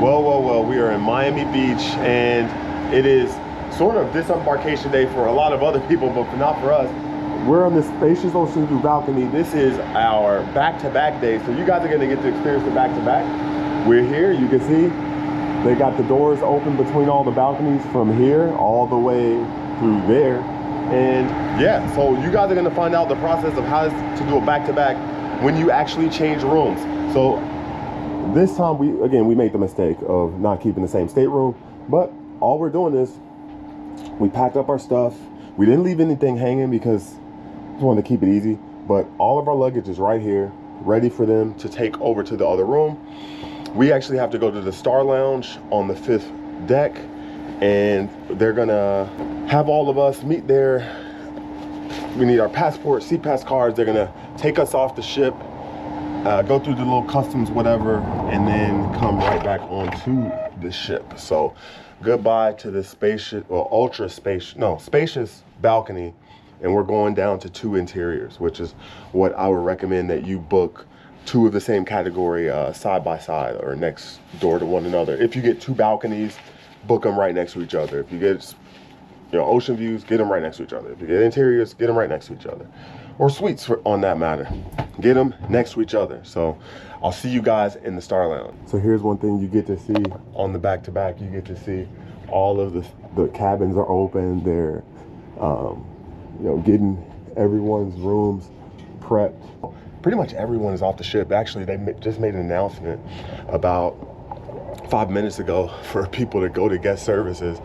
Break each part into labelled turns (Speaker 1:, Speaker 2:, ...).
Speaker 1: Well, we are in Miami Beach, and it is sort of disembarkation day for a lot of other people, but not for us. We're on this spacious Ocean View balcony. This is our back-to-back day, so you guys are gonna get to experience the back-to-back. We're here, you can see, they got the doors open between all the balconies from here all the way through there. And yeah, so you guys are gonna find out the process of how to do a back-to-back when you actually change rooms. So this time we made the mistake of not keeping the same stateroom, but all we're doing is we packed up our stuff. We didn't leave anything hanging because we just wanted to keep it easy, but all of our luggage is right here, ready for them to take over to the other room. We actually have to go to the Star Lounge on the 5th deck, and they're gonna have all of us meet there. We need our passport, SeaPass cards. They're gonna take us off the ship, go through the little customs, whatever, and then come right back onto the ship. So goodbye to the spacious, or spacious balcony, and we're going down to 2 interiors, which is what I would recommend that you book 2 of the same category side by side or next door to one another. If you get 2 balconies, book them right next to each other. If you get ocean views, get them right next to each other. If you get interiors, get them right next to each other. Or suites on that matter. Get them next to each other. So I'll see you guys in the Star Lounge. So here's one thing you get to see on the back-to-back. You get to see all of the cabins are open. They're getting everyone's rooms prepped. Pretty much everyone is off the ship. Actually, they just made an announcement about 5 minutes ago for people to go to guest services.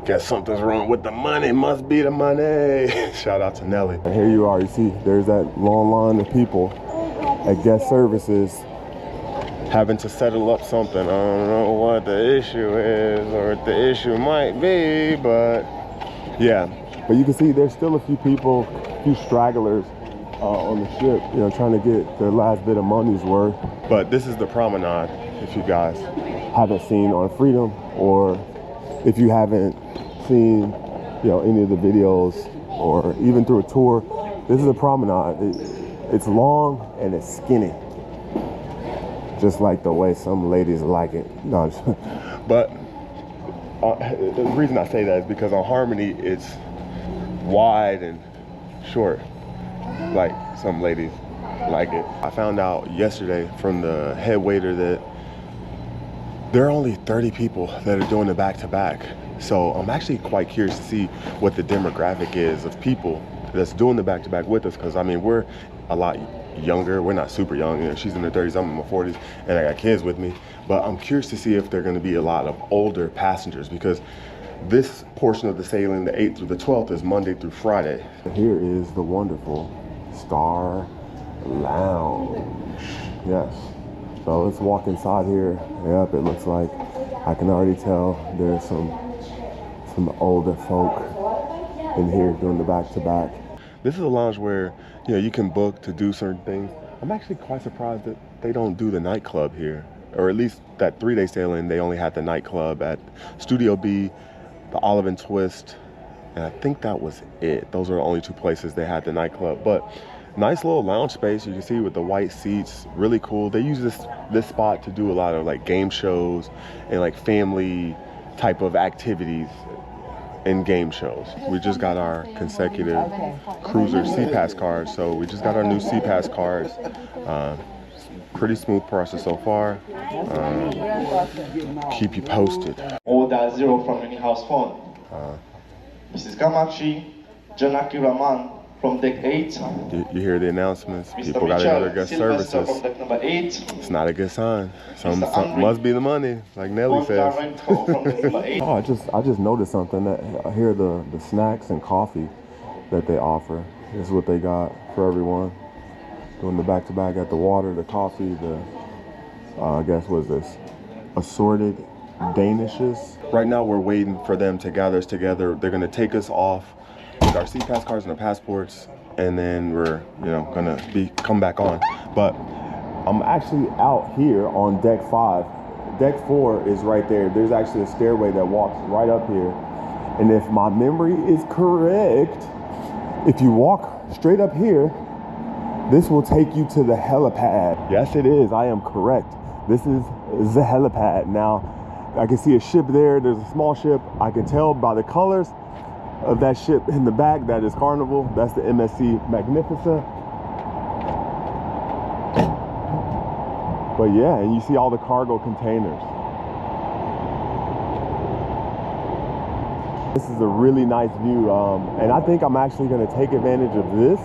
Speaker 1: Guess something's wrong with the money, must be the money. Shout out to Nelly. And here you are, you see, there's that long line of people at guest services having to settle up something. I don't know what the issue is or what the issue might be, but yeah. But you can see there's still a few people, a few stragglers on the ship, trying to get their last bit of money's worth. But this is the promenade, if you guys haven't seen on Freedom, or if you haven't seen any of the videos or even through a tour. This is a promenade. It's long and it's skinny, just like the way some ladies like it. No, but the reason I say that is because on Harmony it's wide and short, like some ladies like it. I found out yesterday from the head waiter that there are only 30 people that are doing the back-to-back. So I'm actually quite curious to see what the demographic is of people that's doing the back-to-back with us, because I mean, we're a lot younger. We're not super young. She's in her 30s, I'm in my 40s, and I got kids with me. But I'm curious to see if there are going to be a lot of older passengers, because this portion of the sailing, the 8th through the 12th, is Monday through Friday. Here is the wonderful Star Lounge. Yes. So let's walk inside here. Yep, it looks like I can already tell there's some older folk in here doing the back-to-back. This is a lounge where you can book to do certain things. I'm actually quite surprised that they don't do the nightclub here, or at least that 3-day sailing they only had the nightclub at Studio B, the Olive and Twist, and I think that was it. Those are the only 2 places they had the nightclub. But nice little lounge space, you can see, with the white seats, really cool. They use this spot to do a lot of like game shows and like family type of activities and game shows. We just got our consecutive cruiser SeaPass cards, so we just got our new SeaPass cards. Pretty smooth process so far. Keep you posted.
Speaker 2: Order 0 from any house phone. Mrs. Kamachi, Janaki Raman from deck 8.
Speaker 1: You hear the announcements.
Speaker 2: Mr.
Speaker 1: People got to go to guest
Speaker 2: Sylvester
Speaker 1: services.
Speaker 2: from deck number 8.
Speaker 1: It's not a good sign. Some must be the money, like Nelly says.
Speaker 2: From deck number 8.
Speaker 1: Oh, I just noticed something. That here the snacks and coffee that they offer. This is what they got for everyone. Doing the back-to-back at the water, the coffee, the I guess what is this? Assorted Danishes. Right now we're waiting for them to gather us together. They're gonna take us off with our SeaPass cards and our passports, and then we're gonna come back on. But I'm actually out here on deck 5. Deck 4 is right there. There's actually a stairway that walks right up here, and if my memory is correct, if you walk straight up here, this will take you to the helipad. Yes, it is. I am correct. This is is the helipad. Now, I can see a ship there. There's a small ship. I can tell by the colors of that ship in the back, that is Carnival. That's the MSC Magnifica. But yeah, and you see all the cargo containers. This is a really nice view, and I think I'm actually gonna take advantage of this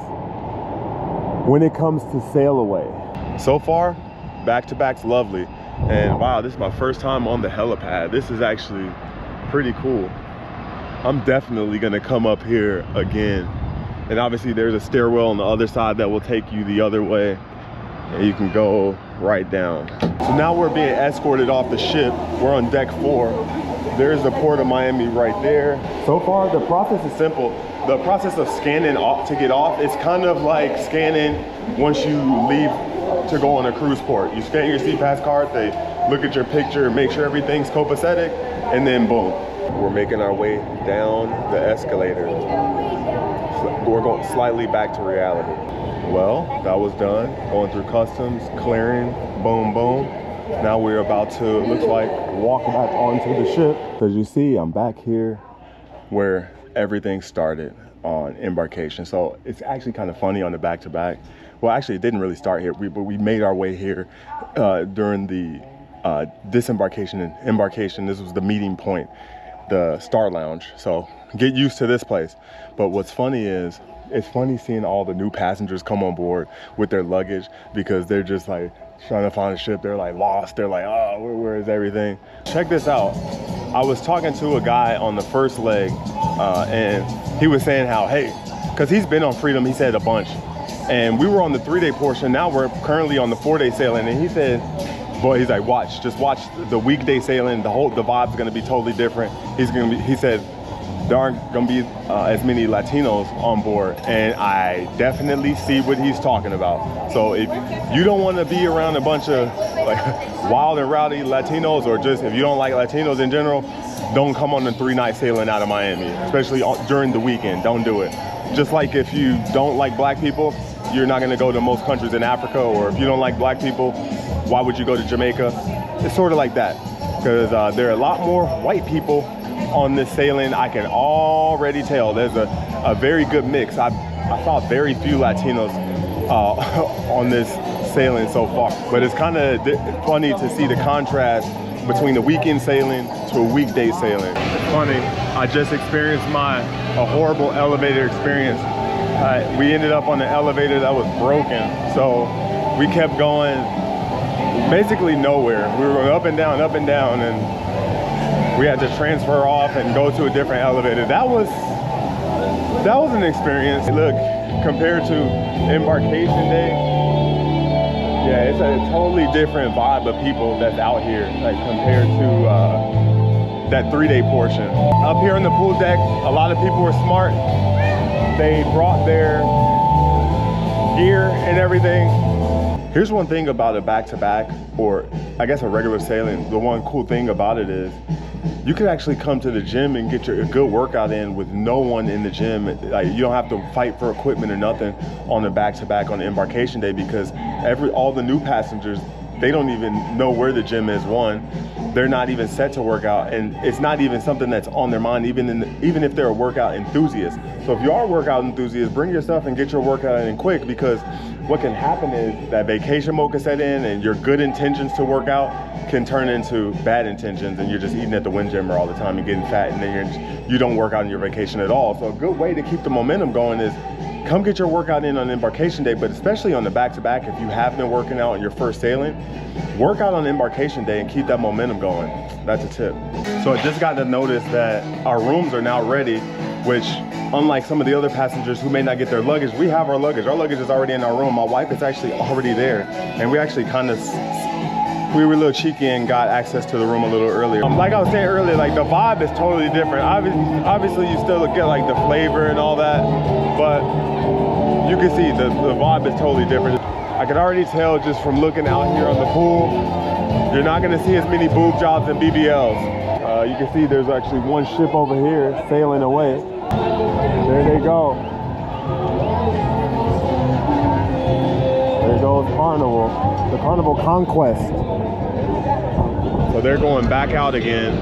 Speaker 1: when it comes to sail away. So far, back-to-back's lovely. And wow, this is my first time on the helipad. This is actually pretty cool. I'm definitely gonna come up here again. And obviously there's a stairwell on the other side that will take you the other way. And you can go right down. So now we're being escorted off the ship. We're on deck 4. There's the Port of Miami right there. So far, the process is simple. The process of scanning off to get off, it's kind of like scanning once you leave to go on a cruise port. You scan your SeaPass card, they look at your picture, make sure everything's copacetic, and then boom. We're making our way down the escalator. We're going slightly back to reality. Well, that was done. Going through customs, clearing, boom, boom. Now we're about to, looks like, walk back onto the ship. As you see, I'm back here where everything started on embarkation. So it's actually kind of funny on the back-to-back. Well, actually, it didn't really start here, but we made our way here during the disembarkation and embarkation. This was the meeting point, the Star Lounge. So get used to this place. But what's funny is, it's funny seeing all the new passengers come on board with their luggage, because they're just like trying to find a ship. They're like lost. They're like, oh, where is everything? Check this out. I was talking to a guy on the first leg and he was saying how, hey, because he's been on Freedom, he said a bunch. And we were on the 3-day portion. Now we're currently on the 4-day sailing. And he said, boy, he's like, just watch the weekday sailing. The vibe's gonna be totally different. He said, there aren't gonna be as many Latinos on board, and I definitely see what he's talking about. So if you don't want to be around a bunch of like wild and rowdy Latinos, or just if you don't like Latinos in general, don't come on the 3-night sailing out of Miami, especially during the weekend. Don't do it. Just like if you don't like black people, you're not gonna go to most countries in Africa, or if you don't like black people, why would you go to Jamaica? It's sort of like that, because there are a lot more white people on this sailing. I can already tell there's a very good mix. I saw very few Latinos on this sailing so far, but it's kind of funny to see the contrast between the weekend sailing to a weekday sailing. It's funny, I just experienced a horrible elevator experience. We ended up on an elevator that was broken, so we kept going basically nowhere. We were going up and down, and we had to transfer off and go to a different elevator. That was an experience. Look, compared to embarkation day, yeah, it's a totally different vibe of people that's out here, like compared to that 3-day portion. Up here on the pool deck, a lot of people were smart. They brought their gear and everything. Here's one thing about a back-to-back, or I guess a regular sailing. The one cool thing about it is you could actually come to the gym and get a good workout in with no one in the gym. Like, you don't have to fight for equipment or nothing on the back-to-back on the embarkation day, because all the new passengers, they don't even know where the gym is. One, they're not even set to work out, and it's not even something that's on their mind, even if they're a workout enthusiast. So if you are a workout enthusiast, bring your stuff and get your workout in quick, because what can happen is that vacation mode can set in, and your good intentions to work out can turn into bad intentions, and you're just eating at the Windjammer all the time and getting fat, and then you don't work out on your vacation at all. So a good way to keep the momentum going is come get your workout in on embarkation day, but especially on the back-to-back, if you have been working out on your first sailing, work out on embarkation day and keep that momentum going. That's a tip. So I just got to notice that our rooms are now ready, which unlike some of the other passengers who may not get their luggage, we have our luggage. Our luggage is already in our room. My wife is actually already there, and we actually we were a little cheeky and got access to the room a little earlier. Like I was saying earlier, like the vibe is totally different. Obviously you still get like the flavor and all that, but you can see the vibe is totally different. I can already tell just from looking out here on the pool, you're not gonna see as many boob jobs and BBLs. You can see there's actually one ship over here sailing away. There they go. There goes Carnival, the Carnival Conquest. So they're going back out again.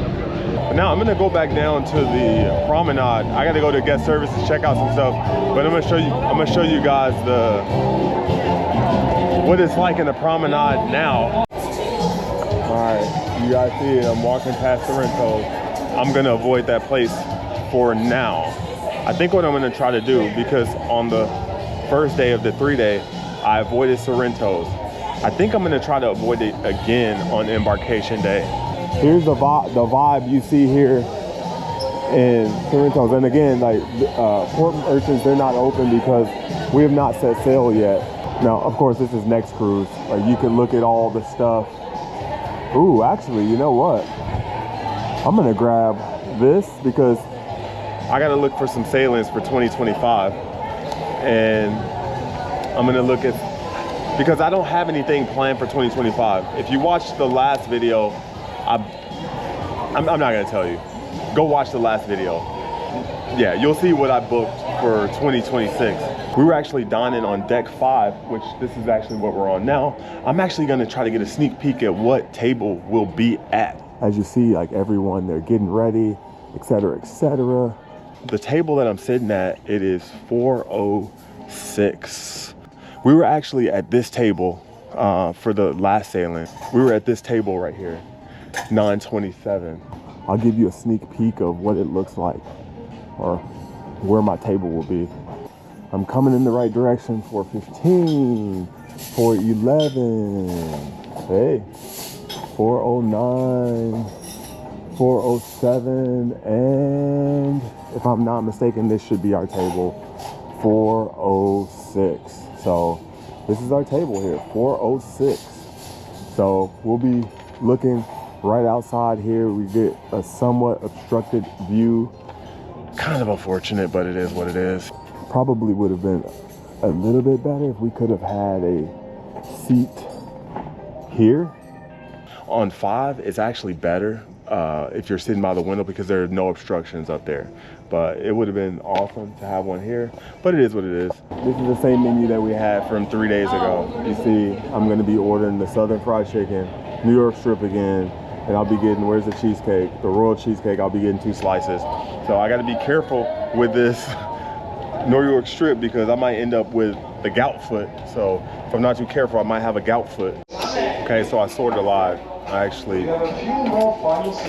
Speaker 1: But now I'm gonna go back down to the promenade. I gotta go to guest services, check out some stuff. But I'm gonna show you guys what it's like in the promenade now. All right, you guys see it, I'm walking past Sorrento's. I'm gonna avoid that place for now. I think what I'm gonna try to do, because on the first day of the 3-day, I avoided Sorrento's. I think I'm gonna try to avoid it again on embarkation day. Here's the vibe you see here in Sorrento's. And again, like port merchants, they're not open because we have not set sail yet. Now, of course, this is next cruise. Like, you can look at all the stuff. Ooh, actually, you know what? I'm gonna grab this because I gotta look for some sailings for 2025. And I'm gonna look at, because I don't have anything planned for 2025. If you watched the last video, I'm not gonna tell you. Go watch the last video. Yeah, you'll see what I booked for 2026. We were actually dining on deck 5, which this is actually what we're on now. I'm actually gonna try to get a sneak peek at what table we'll be at. As you see, like everyone, they're getting ready, etc., etc. The table that I'm sitting at, it is 406. We were actually at this table for the last sailing. We were at this table right here, 927. I'll give you a sneak peek of what it looks like, or where my table will be. I'm coming in the right direction. 415, 411, hey, 409, 407, and if I'm not mistaken, this should be our table, 406. So this is our table here, 406. So we'll be looking right outside here. We get a somewhat obstructed view. Kind of unfortunate, but it is what it is. Probably would have been a little bit better if we could have had a seat here. On 5, it's actually better if you're sitting by the window because there are no obstructions up there. But it would have been awesome to have one here, but it is what it is. This is the same menu that we had from 3 days ago. You see, I'm gonna be ordering the Southern Fried Chicken, New York Strip again, and I'll be getting, where's the cheesecake? The Royal Cheesecake, I'll be getting 2 slices. So I gotta be careful with this New York Strip because I might end up with the gout foot. So if I'm not too careful, I might have a gout foot. Okay, so I sorted live. I actually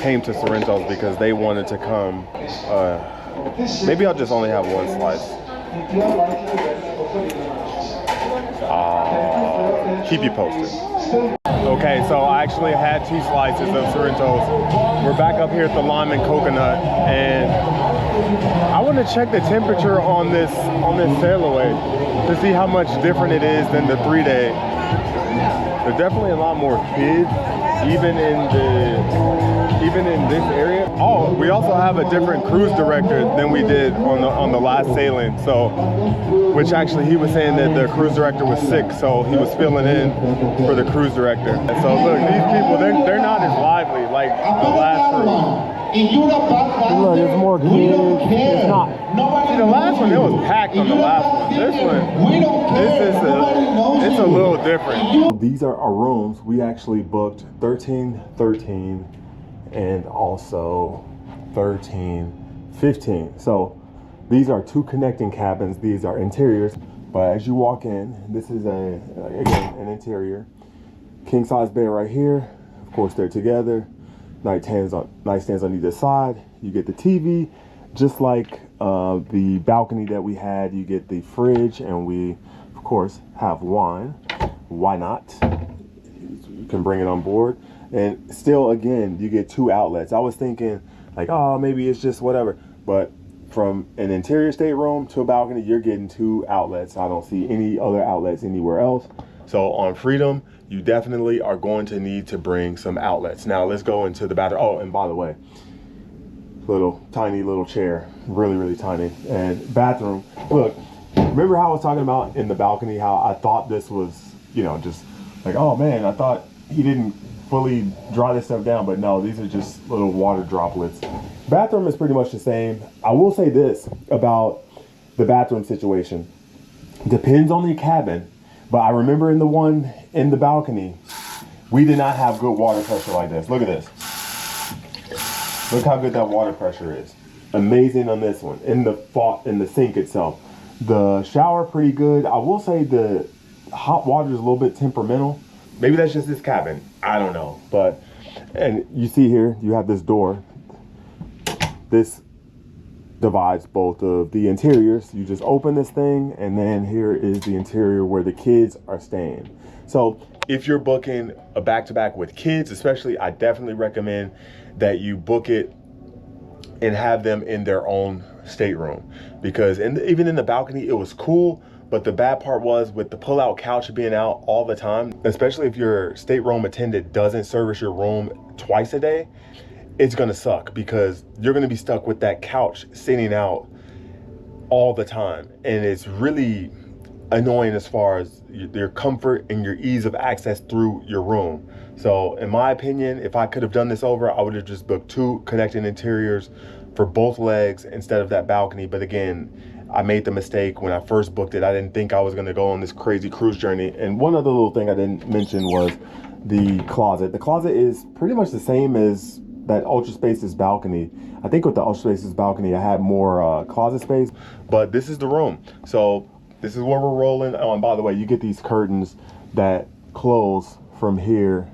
Speaker 1: came to Sorrento's because they wanted to come. Maybe I'll just only have 1 slice. Keep you posted. Okay, so I actually had 2 slices of Sorrento's. We're back up here at the Lime and Coconut, and I want to check the temperature on this sail away to see how much different it is than the 3-day. There's definitely a lot more kids, even in this area. Oh, we also have a different cruise director than we did on the last sailing. So, which actually he was saying that the cruise director was sick, so he was filling in for the cruise director. And so look, these people, they're not as lively like the last cruise. Look, there's more kids. It's not. See, the last one, it was packed on the last one. This one, it's a little different. These are our rooms. We actually booked 1313 and also 1315. So these are 2 connecting cabins. These are interiors. But as you walk in, this is again an interior. King size bed right here. Of course, they're together. Nightstands on either side. You get the TV, just like the balcony that we had. You get the fridge, and we, of course, have wine. Why not? You can bring it on board. And still, again, you get 2 outlets. I was thinking, like, oh, maybe it's just whatever. But from an interior stateroom to a balcony, you're getting 2 outlets. I don't see any other outlets anywhere else. So on Freedom, you definitely are going to need to bring some outlets. Now let's go into the bathroom. Oh, and by the way, tiny little chair, really, really tiny. And bathroom, look, remember how I was talking about in the balcony, how I thought this was, you know, just like, oh man, I thought he didn't fully dry this stuff down, but no, these are just little water droplets. Bathroom is pretty much the same. I will say this about the bathroom situation. Depends on the cabin. But I remember in the one in the balcony, We did not have good water pressure like this. Look at this. Look how good that water pressure is. Amazing on this one. In the sink itself. The shower pretty good. I will say the hot water is a little bit temperamental. Maybe that's just this cabin. I don't know. But, and you see here, you have this door. This divides both of the interiors. You just open this thing, and then here is the interior where the kids are staying. So if you're booking a back-to-back with kids, especially, I definitely recommend that you book it and have them in their own stateroom, because even in the balcony, it was cool. But the bad part was with the pull-out couch being out all the time, especially if your stateroom attendant doesn't service your room twice a day, it's gonna suck, because you're gonna be stuck with that couch sitting out all the time. And it's really annoying as far as your comfort and your ease of access through your room. So in my opinion, if I could have done this over, I would have just booked 2 connecting interiors for both legs instead of that balcony. But again, I made the mistake when I first booked it. I didn't think I was gonna go on this crazy cruise journey. And one other little thing I didn't mention was the closet. The closet is pretty much the same as that Ultra Spaces balcony. I think with the Ultra Spaces balcony, I had more closet space, but this is the room. So this is where we're rolling. Oh, and by the way, you get these curtains that close from here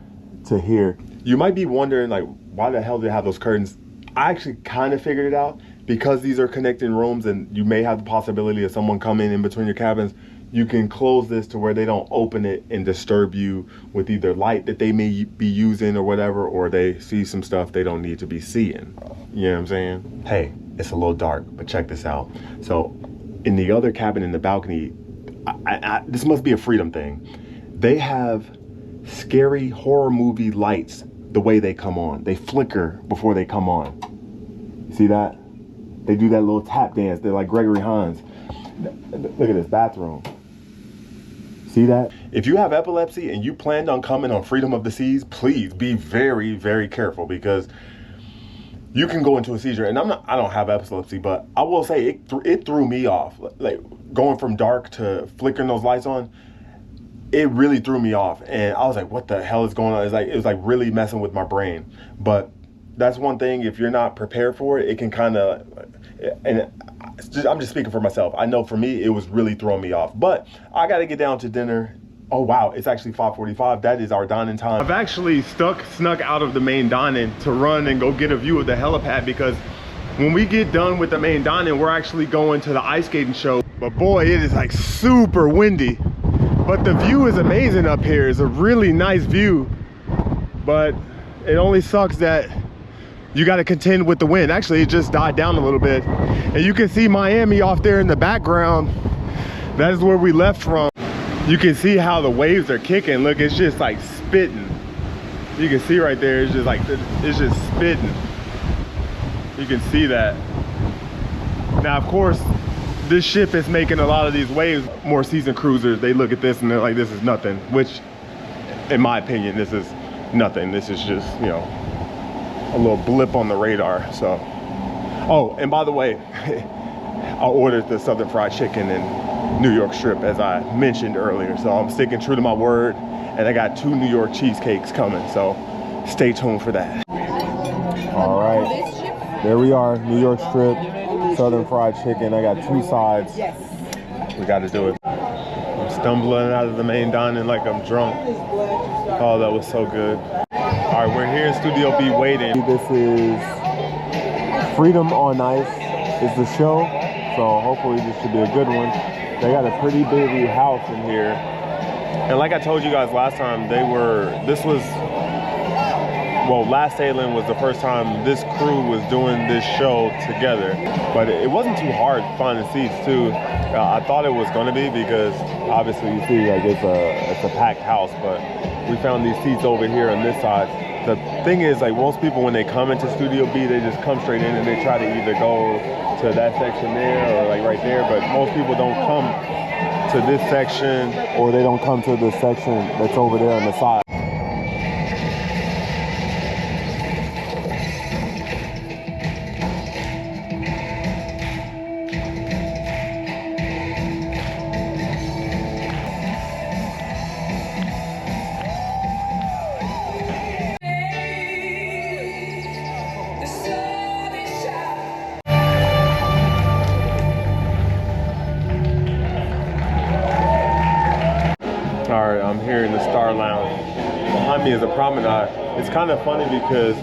Speaker 1: to here. You might be wondering, like, why the hell do they have those curtains? I actually kind of figured it out, because these are connecting rooms and you may have the possibility of someone coming in between your cabins. You can close this to where they don't open it and disturb you with either light that they may be using or whatever, or they see some stuff they don't need to be seeing. You know what I'm saying? Hey, it's a little dark, but check this out. So in the other cabin in the balcony, this must be a Freedom thing. They have scary horror movie lights the way they come on. They flicker before they come on. See that? They do that little tap dance. They're like Gregory Hines. Look at this bathroom. See that? If you have epilepsy and you planned on coming on Freedom of the Seas, please be very, very careful, because you can go into a seizure. And I don't have epilepsy, but I will say it threw me off. Like going from dark to flickering those lights on, it really threw me off. And I was like, what the hell is going on? It was like really messing with my brain. But that's one thing, if you're not prepared for it, it can kind of, and I'm just speaking for myself. I know for me, it was really throwing me off. But I got to get down to dinner. Oh, wow, it's actually 5:45. That is our dining time. I've actually snuck out of the main dining to run and go get a view of the helipad, because when we get done with the main dining, we're actually going to the ice skating show. But boy, it is like super windy. But the view is amazing up here. It's a really nice view. But it only sucks that you got to contend with the wind. Actually, it just died down a little bit. And you can see Miami off there in the background. That is where we left from. You can see how the waves are kicking. Look, it's just like spitting. You can see right there, it's just like, it's just spitting. You can see that. Now, of course, this ship is making a lot of these waves. More seasoned cruisers, they look at this and they're like, this is nothing. Which, in my opinion, this is nothing. This is just, you know, a little blip on the radar. So, oh, and by the way, I ordered the Southern Fried Chicken and New York strip, as I mentioned earlier. So I'm sticking true to my word, and I got 2 New York cheesecakes coming. So stay tuned for that. All right, there we are, New York strip, Southern Fried Chicken. I got 2 sides. Yes. We got to do it. I'm stumbling out of the main dining like I'm drunk. Oh, that was so good. All right, we're here in Studio B waiting. This is Freedom on Ice is the show, so hopefully this should be a good one. They got a pretty big house in here. And like I told you guys last time, Last Sailing was the first time this crew was doing this show together. But it wasn't too hard finding seats too. I thought it was gonna be, because obviously you see like it's a packed house, but we found these seats over here on this side. The thing is, like, most people when they come into Studio B, they just come straight in and they try to either go to that section there or like right there, but most people don't come to this section, or they don't come to the section that's over there on the side. me is a promenade. It's kind of funny because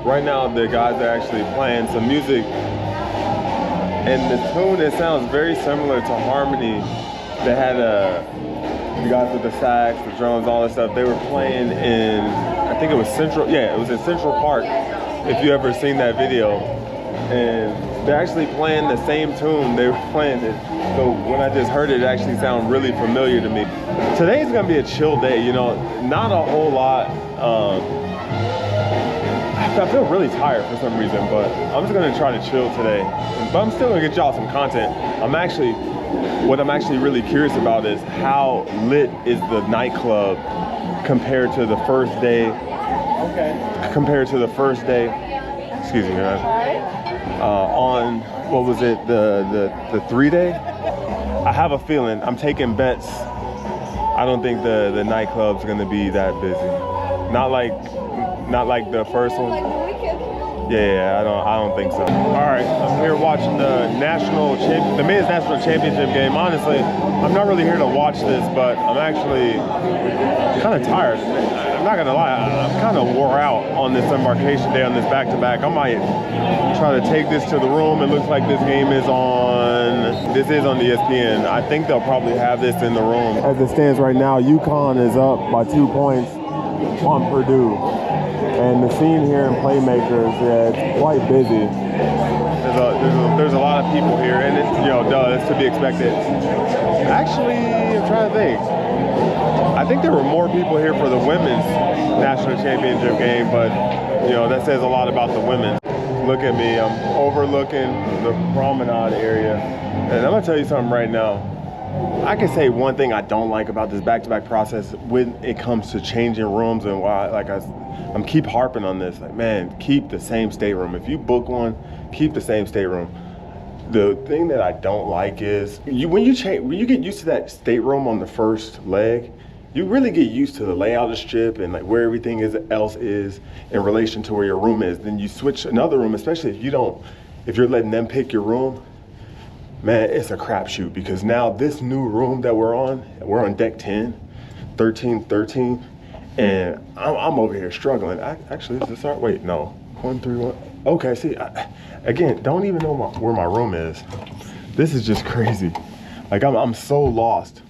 Speaker 1: right now the guys are actually playing some music, and the tune, it sounds very similar to Harmony. They had the guys with the sax, the drums, all that stuff. They were playing in, I think it was Central, yeah, it was in Central Park, if you ever seen that video. And they're actually playing the same tune. They were playing it. So when I just heard it, it actually sounded really familiar to me. Today's gonna be a chill day, you know, not a whole lot. I feel really tired for some reason, but I'm just gonna try to chill today. But I'm still gonna get y'all some content. What I'm actually really curious about is how lit is the nightclub compared to the first day. Okay. Compared to the first day. Excuse me, man. On what was it, the 3-day? I have a feeling, I'm taking bets. I don't think the nightclub's gonna be that busy. Not like the first one. Yeah, I don't think so. All right, I'm here watching the men's national championship game. Honestly, I'm not really here to watch this, but I'm actually kind of tired. I'm not gonna lie, I'm kind of wore out on this embarkation day, on this back-to-back. I might try to take this to the room. It looks like this game is on ESPN. I think they'll probably have this in the room. As it stands right now, UConn is up by 2 points on Purdue. And the scene here in Playmakers, yeah, it's quite busy. There's a lot of people here, and it's, you know, it's to be expected. Actually, I'm trying to think. I think there were more people here for the women's national championship game, but you know, that says a lot about the women. Look at me, I'm overlooking the promenade area. And I'm gonna tell you something right now. I can say one thing I don't like about this back-to-back process when it comes to changing rooms, and why, I'm keep harping on this. Like, man, keep the same stateroom. If you book one, keep the same stateroom. The thing that I don't like is when you get used to that stateroom on the first leg, you really get used to the layout of the strip and like where everything else is in relation to where your room is. Then you switch another room, especially if you're letting them pick your room. Man, it's a crapshoot, because now this new room that we're on deck 10, 13, and I'm over here struggling. Actually, is this start? Wait, no, 1, 3, 1. Okay, see, again, don't even know where my room is. This is just crazy. Like I'm so lost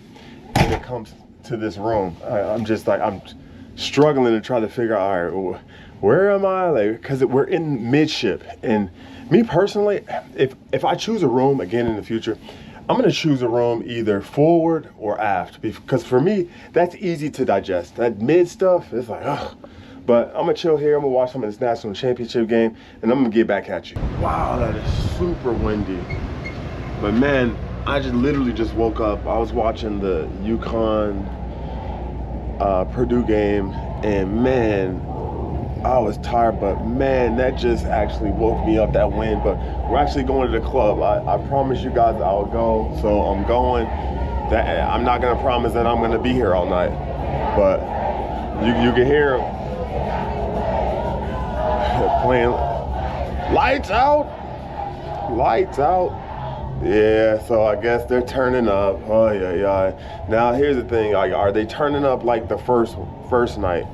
Speaker 1: when it comes to this room. I'm just like, I'm struggling to try to figure out, all right, where am I? Like, because we're in midship, and me personally, if I choose a room again in the future, I'm gonna choose a room either forward or aft, because for me, that's easy to digest. That mid stuff is like, ugh. But I'm gonna chill here, I'm gonna watch some of this national championship game, and I'm gonna get back at you. Wow, that is super windy. But man, I literally just woke up. I was watching the UConn Purdue game, and man, I was tired, but man, that just actually woke me up, that wind. But we're actually going to the club. I promise you guys I'll go, so I'm going. I'm not gonna promise that I'm gonna be here all night, but you can hear playing lights out. Yeah, so I guess they're turning up. Oh yeah. Now here's the thing, like, are they turning up like the first night?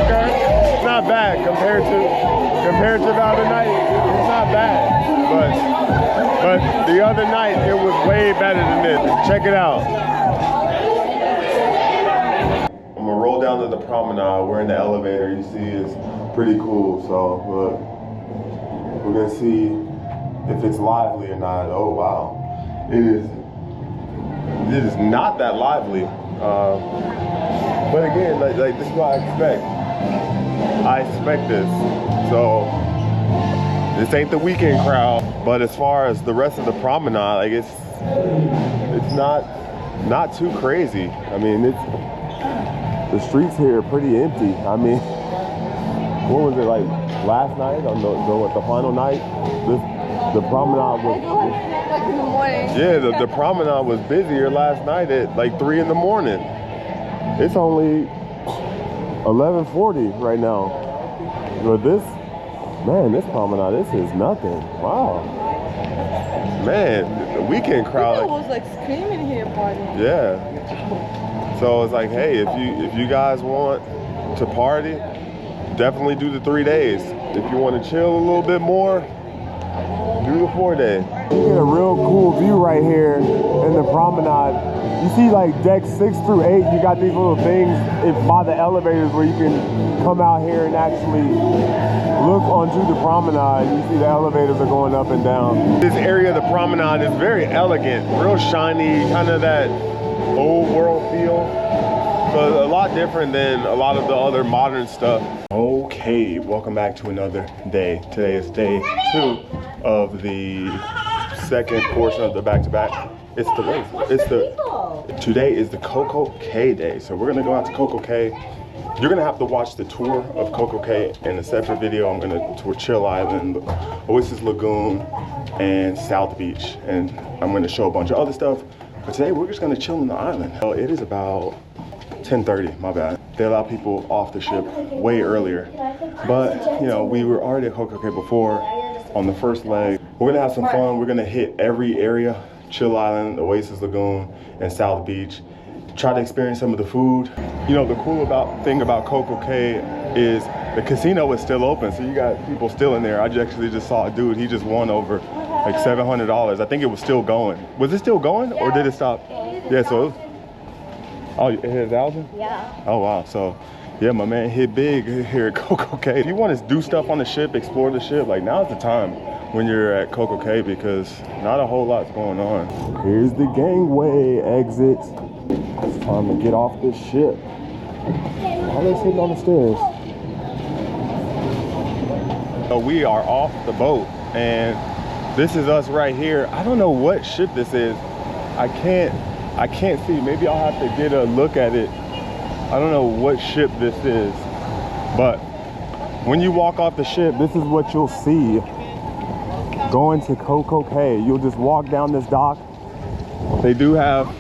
Speaker 1: Okay, it's not bad compared to the other night. It's not bad, but the other night it was way better than this. Check it out. I'm gonna roll down to the promenade. We're in the elevator. You see, it's pretty cool. So look, we're gonna see if it's lively or not. Oh wow, it is not that lively. But again, like this is what I expect. I expect this. So this ain't the weekend crowd, but as far as the rest of the promenade, like it's not too crazy. I mean, the streets here are pretty empty. I mean, what was it like last night on the final night? The promenade was
Speaker 3: like in the morning.
Speaker 1: Yeah, the promenade was busier last night at like 3 in the morning. It's only 11:40 right now. But this promenade, this is nothing. Wow. Man, the weekend crowd.
Speaker 3: People was like screaming here partying.
Speaker 1: Yeah. So it's like, hey, if you guys want to party, definitely do the 3 days. If you want to chill a little bit more, do the 4-day. You get a real cool view right here in the promenade. You see like decks 6 through 8, you got these little things by the elevators where you can come out here and actually look onto the promenade. You see the elevators are going up and down. This area of the promenade is very elegant, real shiny, kind of that old world feel. So a lot different than a lot of the other modern stuff. Okay, welcome back to another day. Today is day 2 of the second portion of the back-to-back. It's the race. Today is the Coco Cay day. So we're gonna go out to Coco Cay. You're gonna have to watch the tour of Coco Cay in a separate video. I'm gonna tour Chill Island, Oasis Lagoon, and South Beach. And I'm gonna show a bunch of other stuff. But today we're just gonna chill on the island. So it is about 10:30, my bad. They allow people off the ship way earlier. But, you know, we were already at Coco Cay before on the first leg. We're gonna have some fun. We're gonna hit every area. Chill Island, Oasis Lagoon, and South Beach. Try to experience some of the food. You know, the cool thing about Coco Cay is the casino is still open, so you got people still in there. I actually just saw a dude, he just won over like $700. I think it was still going. Was it still going or did it stop? Yeah, so, oh, it hit 1,000?
Speaker 4: Yeah.
Speaker 1: Oh, wow. So, yeah, my man hit big here at Coco Cay. If you want to do stuff on the ship, explore the ship, like now's the time when you're at Coco Cay because not a whole lot's going on. Here's the gangway exit. It's time to get off this ship. Why are they sitting on the stairs? So we are off the boat and this is us right here. I don't know what ship this is. I can't see. Maybe I'll have to get a look at it. I don't know what ship this is, but when you walk off the ship, this is what you'll see. Going to Coco Cay, you'll just walk down this dock. They do have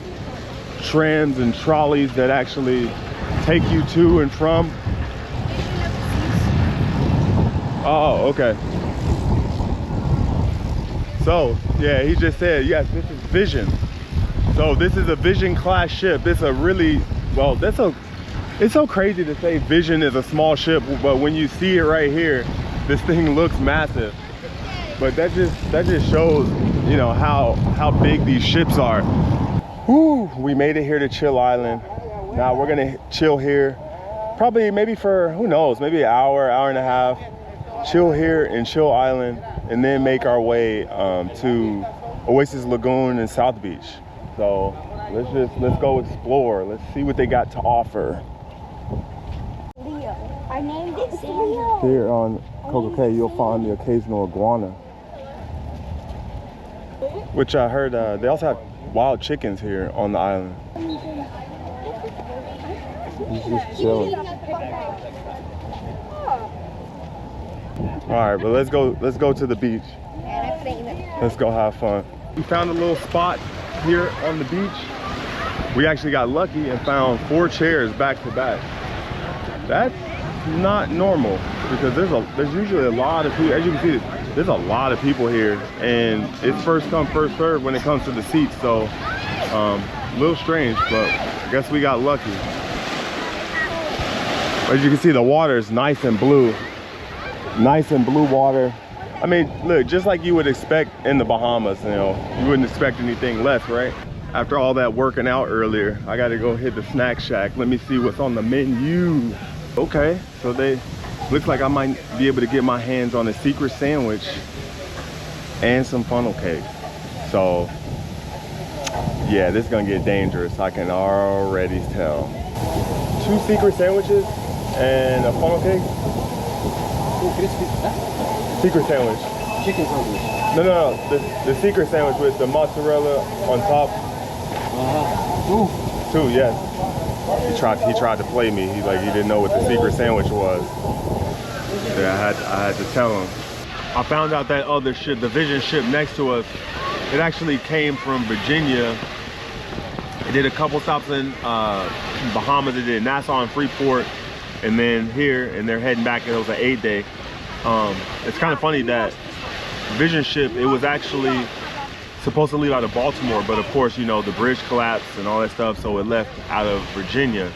Speaker 1: trams and trolleys that actually take you to and from. Oh, okay. So, yeah, he just said, yes, this is Vision. So this is a Vision class ship. It's a really, well, it's so crazy to say Vision is a small ship, but when you see it right here, this thing looks massive. But that just shows, you know, how big these ships are. Whew, we made it here to Chill Island. Now we're gonna chill here, probably maybe for, who knows, maybe an hour, hour and a half. Chill here in Chill Island, and then make our way to Oasis Lagoon and South Beach. So let's go explore. Let's see what they got to offer.
Speaker 4: Leo. I named it Leo.
Speaker 1: Here on Coco Cay, you'll find the occasional iguana. Which I heard, they also have wild chickens here on the island. He's just chilling. All right, but let's go to the beach. Let's go have fun. We found a little spot here on the beach. We actually got lucky and found 4 chairs back to back. That's not normal because there's usually a lot of people. As you can see, there's a lot of people here, and it's first come first serve when it comes to the seats. So a little strange, but I guess we got lucky. As you can see, the water is nice and blue water. I mean, look, just like you would expect in the Bahamas, you know, you wouldn't expect anything less, right? After all that working out earlier, I gotta go hit the snack shack. Let me see what's on the menu. Okay, so looks like I might be able to get my hands on a secret sandwich and some funnel cake. So yeah, this is gonna get dangerous. I can already tell. 2 secret sandwiches and a funnel cake. Secret sandwich.
Speaker 5: Chicken sandwich.
Speaker 1: No. The secret sandwich with the mozzarella on top. 2, yes. He tried to play me. He didn't know what the secret sandwich was. Yeah, I had to tell him. I found out that other ship, the Vision ship next to us, it actually came from Virginia. It did a couple stops in Bahamas. It did Nassau and Freeport, and then here, and they're heading back. It was an 8-day. It's kind of funny that Vision ship, it was actually supposed to leave out of Baltimore, but of course, you know, the bridge collapsed and all that stuff, so it left out of Virginia.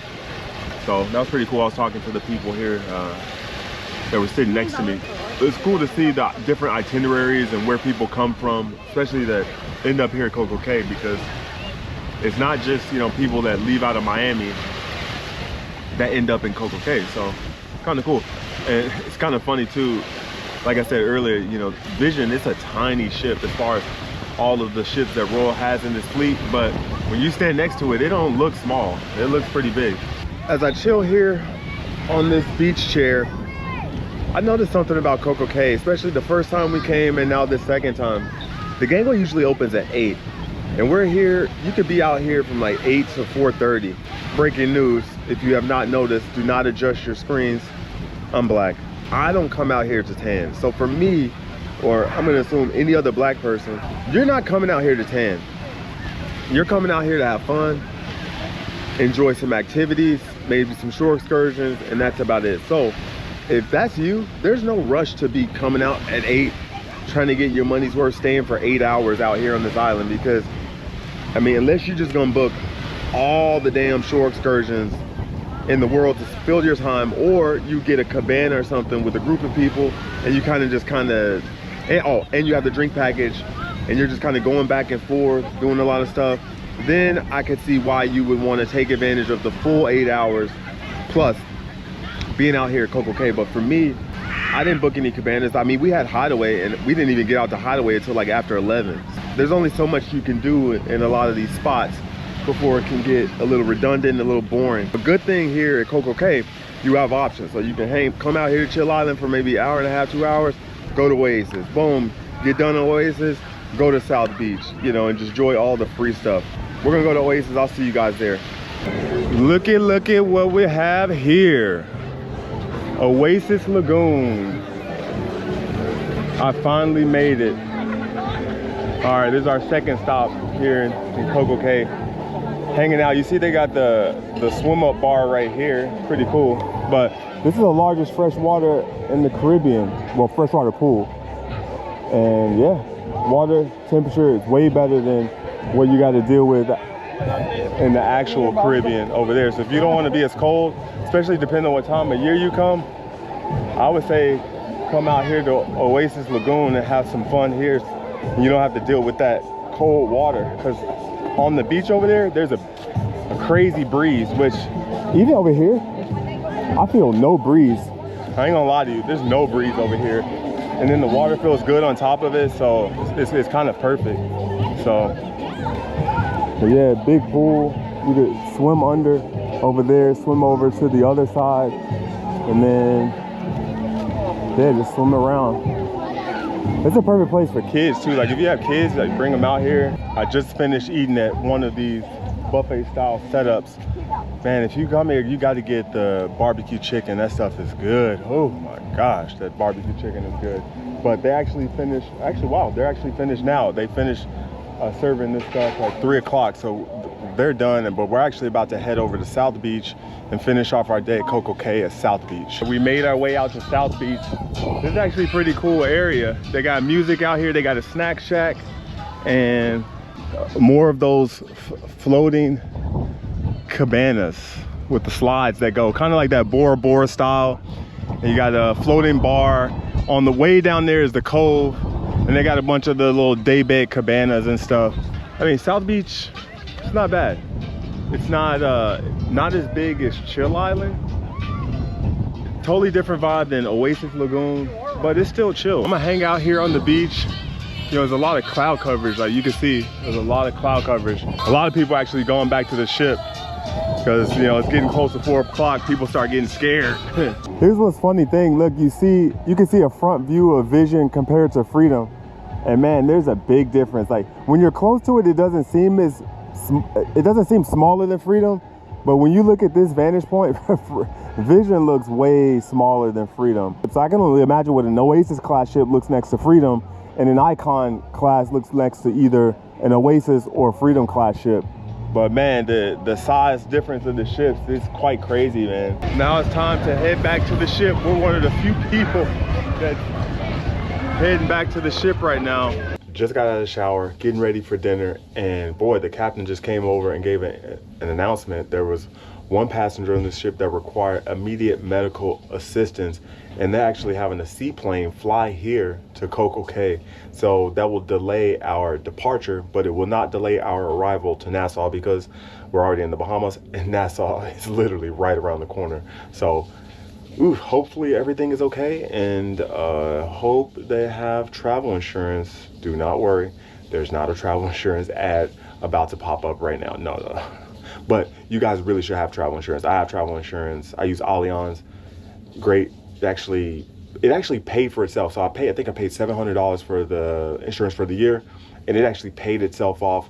Speaker 1: So that was pretty cool. I was talking to the people here that were sitting next to me. It's cool to see the different itineraries and where people come from, especially that end up here at Coco Cay, because it's not just, you know, people that leave out of Miami that end up in Coco Cay. So it's kind of cool. And it's kind of funny too, like I said earlier, you know, Vision, it's a tiny ship as far as all of the ships that Royal has in this fleet, but when you stand next to it, it don't look small. It looks pretty big. As I chill here on this beach chair, I noticed something about Coco Cay, especially the first time we came and now the second time. The gangway usually opens at 8, and we're here, you could be out here from like 8 to 4:30. Breaking news, if you have not noticed, do not adjust your screens. I'm black. I don't come out here to tan. So for me, or I'm gonna assume any other black person, you're not coming out here to tan. You're coming out here to have fun, enjoy some activities, maybe some shore excursions, and that's about it. So if that's you, there's no rush to be coming out at 8, trying to get your money's worth staying for 8 hours out here on this island, because I mean, unless you're just gonna book all the damn shore excursions in the world to fill your time, or you get a cabana or something with a group of people and you kind of and you have the drink package and you're just kind of going back and forth doing a lot of stuff, then I could see why you would want to take advantage of the full 8 hours plus being out here at Coco Cay. But for me, I didn't book any cabanas. I mean, we had Hideaway and we didn't even get out to Hideaway until like after 11. There's only so much you can do in a lot of these spots before it can get a little redundant, a little boring. A good thing here at Coco Cay, you have options. So you can come out here to Chill Island for maybe an hour and a half, 2 hours, go to Oasis, boom, get done on Oasis, go to South Beach, you know, and just enjoy all the free stuff. We're gonna go to Oasis. I'll see you guys there. Look at what we have here. Oasis Lagoon. I finally made it. All right, this is our second stop here in Coco Cay. Hanging out. You see they got the swim up bar right here. Pretty cool. But this is the largest freshwater in the Caribbean. Well, freshwater pool. And yeah, water temperature is way better than what you got to deal with in the actual Caribbean over there. So if you don't want to be as cold, especially depending on what time of year you come, I would say come out here to Oasis Lagoon and have some fun here. And you don't have to deal with that cold water, because on the beach over there, there's a crazy breeze, which even over here, I feel no breeze. I ain't gonna lie to you, there's no breeze over here. And then the water feels good on top of it, so it's kind of perfect. So, but yeah, big pool. You could swim under over there, swim over to the other side, and then, yeah, just swim around. It's a perfect place for kids too. Like if you have kids, like bring them out here. I just finished eating at one of these buffet style setups. Man, if you come here, you got to get the barbecue chicken. That stuff is good. Oh my gosh, that barbecue chicken is good. But they actually finished, wow, they're actually finished now. They finished serving this stuff at 3 o'clock, so they're done. But we're actually about to head over to South Beach and finish off our day at Coco Cay at South Beach. We made our way out to South Beach. This is actually a pretty cool area. They got music out here. They got a snack shack and more of those floating cabanas with the slides that go kind of like that Bora Bora style. And you got a floating bar. On the way down there is the cove, and they got a bunch of the little daybed cabanas and stuff. I mean, South Beach, it's not bad. It's not as big as Chill Island. Totally different vibe than Oasis Lagoon, but it's still chill. I'm gonna hang out here on the beach. You know, there's a lot of cloud coverage. Like you can see, there's a lot of cloud coverage. A lot of people actually going back to the ship because, you know, it's getting close to 4 o'clock. People start getting scared. Here's what's funny thing. Look, you can see a front view of Vision compared to Freedom. And man, there's a big difference. Like when you're close to it, it doesn't seem smaller than Freedom. But when you look at this vantage point, Vision looks way smaller than Freedom. So I can only imagine what an Oasis class ship looks next to Freedom, and an Icon class looks next to either an Oasis or Freedom class ship. But man, the size difference of the ships is quite crazy, man. Now it's time to head back to the ship. We're one of the few people Heading back to the ship right now. Just got out of the shower, getting ready for dinner, and boy, the captain just came over and gave an announcement. There was one passenger on the ship that required immediate medical assistance, and they're actually having a seaplane fly here to Coco Cay. So that will delay our departure, but it will not delay our arrival to Nassau because we're already in the Bahamas, and Nassau is literally right around the corner. So hopefully everything is okay, and hope they have travel insurance. Do not worry, there's not a travel insurance ad about to pop up right now. No. But you guys really should have travel insurance. I have travel insurance. I use Allianz. Great. It actually paid for itself. So I think I paid $700 for the insurance for the year, and it actually paid itself off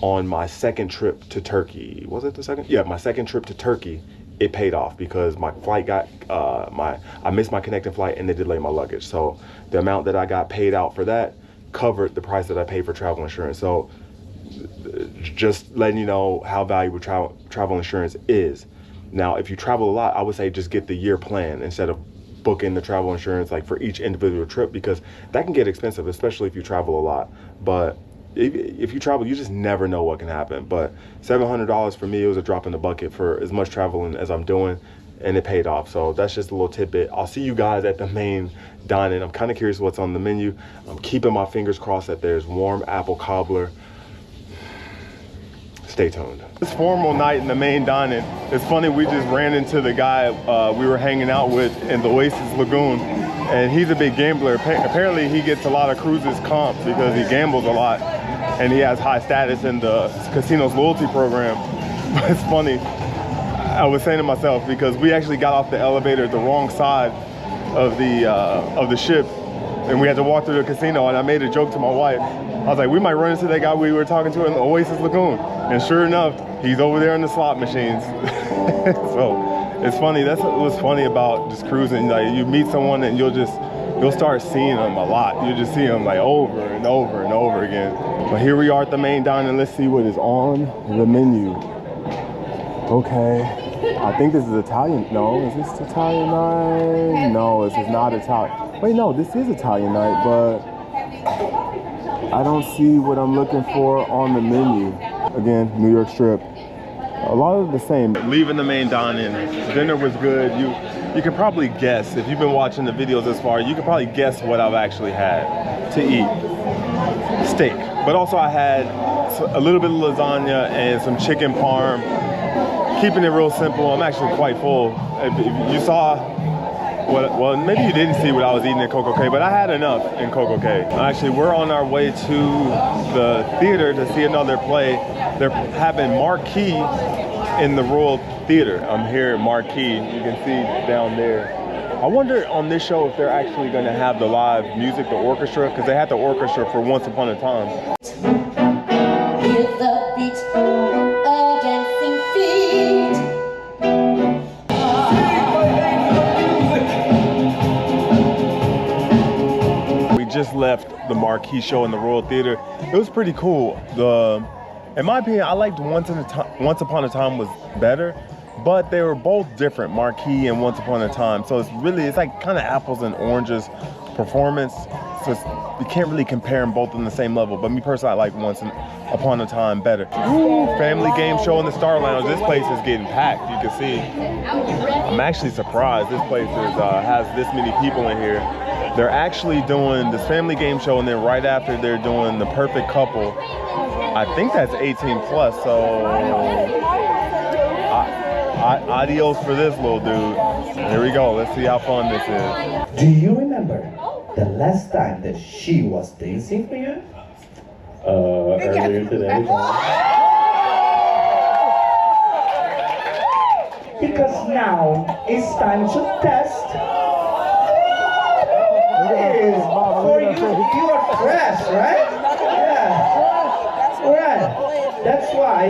Speaker 1: on my second trip to Turkey. Was it the second? Yeah, my second trip to Turkey. It paid off because my flight I missed my connecting flight and they delayed my luggage. So the amount that I got paid out for that covered the price that I paid for travel insurance. So just letting you know how valuable travel insurance is. Now, if you travel a lot, I would say just get the year plan instead of booking the travel insurance like for each individual trip, because that can get expensive, especially if you travel a lot. But if you travel, you just never know what can happen. But $700 for me, it was a drop in the bucket for as much traveling as I'm doing, and it paid off. So that's just a little tidbit. I'll see you guys at the main dining. I'm kind of curious what's on the menu. I'm keeping my fingers crossed that there's warm apple cobbler. Stay tuned. This formal night in the main dining, it's funny, we just ran into the guy we were hanging out with in the Oasis Lagoon, and he's a big gambler. Apparently he gets a lot of cruises comp because he gambles a lot, and he has high status in the casino's loyalty program. But it's funny, I was saying to myself, because we actually got off the elevator at the wrong side of the ship, and we had to walk through the casino, and I made a joke to my wife. I was like, we might run into that guy we were talking to in the Oasis Lagoon. And sure enough, he's over there in the slot machines. So it's funny, that's what was funny about just cruising. Like, you meet someone and you'll start seeing them a lot. You just see them like over and over and over again. But here we are at the main dining. Let's see what is on the menu. Okay, I think this is Italian. No, is this Italian night? No, this is not Italian. Wait, no, this is Italian night, but I don't see what I'm looking for on the menu. Again, New York strip. A lot of the same. Leaving the main dining, dinner was good. You can probably guess, if you've been watching the videos this far, you can probably guess what I've actually had to eat. Steak. But also I had a little bit of lasagna and some chicken parm. Keeping it real simple. I'm actually quite full. If you saw, well, maybe you didn't see what I was eating at Coco Cay, but I had enough in Coco Cay. Actually, we're on our way to the theater to see another play. They're having Marquee in the Royal Theater. I'm here at Marquee. You can see down there. I wonder on this show if they're actually going to have the live music, the orchestra, because they had the orchestra for Once Upon a Time.
Speaker 5: Hear the beat of dancing feet.
Speaker 1: Just left the Marquee show in the Royal Theater. It was pretty cool. In my opinion, I liked Once Upon a Time was better, but they were both different, Marquee and Once Upon a Time. So it's like kind of apples and oranges performance. So you can't really compare them both on the same level. But me personally, I like Once Upon a Time better. Ooh, family game show in the Star Lounge. This place is getting packed. You can see. I'm actually surprised this place has this many people in here. They're actually doing this family game show, and then right after they're doing The Perfect Couple. I think that's 18 plus, so adios for this little dude. Here we go, let's see how fun this is.
Speaker 6: Do you remember the last time that she was dancing for you? Earlier today. Because now it's time to test. For you are fresh, right? Yeah. Alright. That's why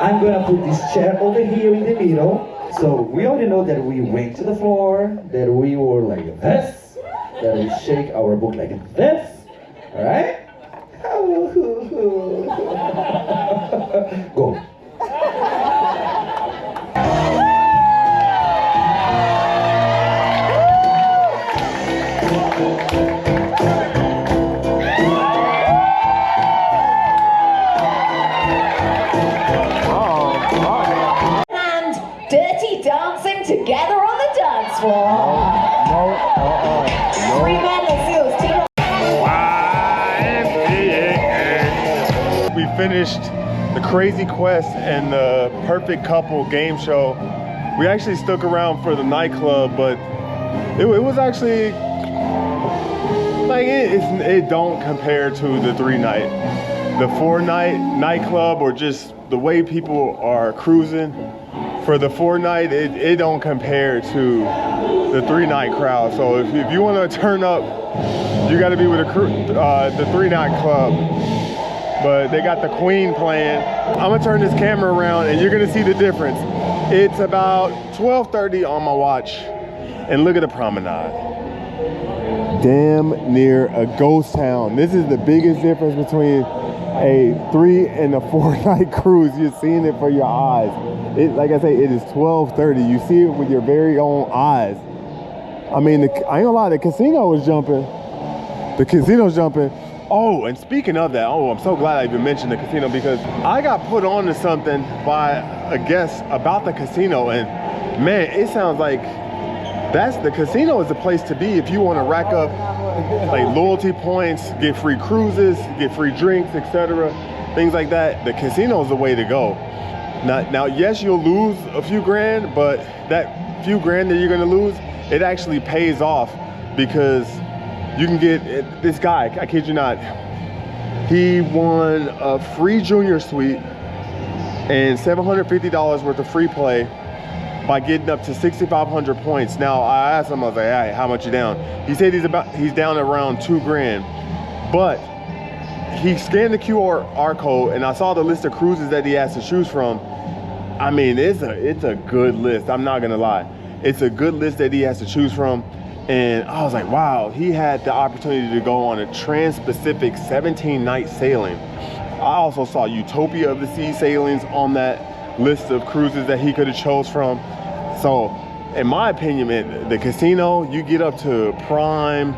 Speaker 6: I'm gonna put this chair over here in the middle. So we already know that we went to the floor, that we were like this, that we shake our book like this. Alright? Go.
Speaker 5: together on the dance floor. Three men, let's see those team.
Speaker 1: We finished the Crazy Quest and the Perfect Couple game show. We actually stuck around for the nightclub, but it was actually like it don't compare to the 3-night. The 4-night nightclub, or just the way people are cruising for the 4-night, it don't compare to the 3-night crowd. So if you want to turn up, you got to be with the 3-night club. But they got the Queen playing. I'm gonna turn this camera around and you're gonna see the difference. It's about 12:30 on my watch, and look at the promenade. Damn near a ghost town. This is the biggest difference between a 3 and a 4-night cruise. You're seeing it for your eyes. Like I say, it is 12:30. You see it with your very own eyes. I mean, I ain't gonna lie, the casino was jumping. The casino's jumping. Oh, and speaking of that, I'm so glad I even mentioned the casino, because I got put on to something by a guest about the casino, and man, it sounds like the casino is the place to be if you want to rack up like loyalty points, get free cruises, get free drinks, etc. Things like that. The casino is the way to go. Now, yes, you'll lose a few grand, but that few grand that you're gonna lose, it actually pays off, because you can get this guy, I kid you not, he won a free junior suite and $750 worth of free play by getting up to 6,500 points. Now I asked him, I was like, hey, how much you down? He said he's down around 2 grand, but he scanned the QR code and I saw the list of cruises that he has to choose from. I mean, it's a good list. I'm not gonna lie. It's a good list that he has to choose from. And I was like, wow, he had the opportunity to go on a Trans-Pacific 17-night sailing. I also saw Utopia of the Sea sailings on that list of cruises that he could have chose from. So, in my opinion, man, the casino, you get up to Prime.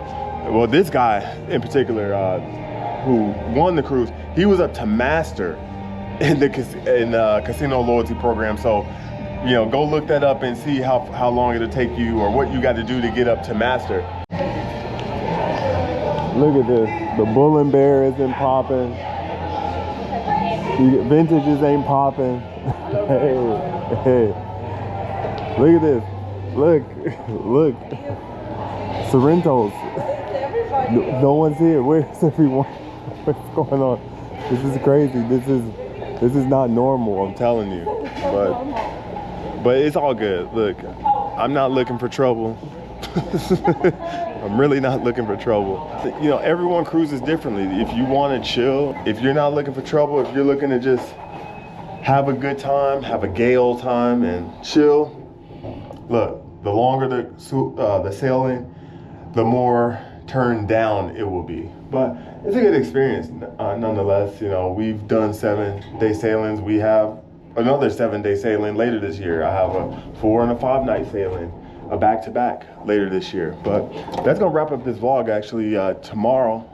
Speaker 1: Well, this guy in particular, who won the cruise, he was up to Master in the casino loyalty program. So, you know, go look that up and see how long it'll take you, or what you got to do to get up to Master. Look at this. The Bull and Bear isn't popping. The vintages ain't popping. hey. Look at this. Look. Sorrento's. No one's here. Where's everyone? What's going on? This is crazy. This is not normal, I'm telling you. But it's all good. Look, I'm not looking for trouble. I'm really not looking for trouble. You know, everyone cruises differently. If you want to chill, if you're not looking for trouble, if you're looking to just have a good time, have a gay old time and chill, look, the longer the sailing, the more turned down it will be. But it's a good experience nonetheless. You know, we've done 7-day sailings. We have another 7-day sailing later this year. I have a 4 and a 5-night sailing, a back-to-back later this year. But that's gonna wrap up this vlog. Actually, tomorrow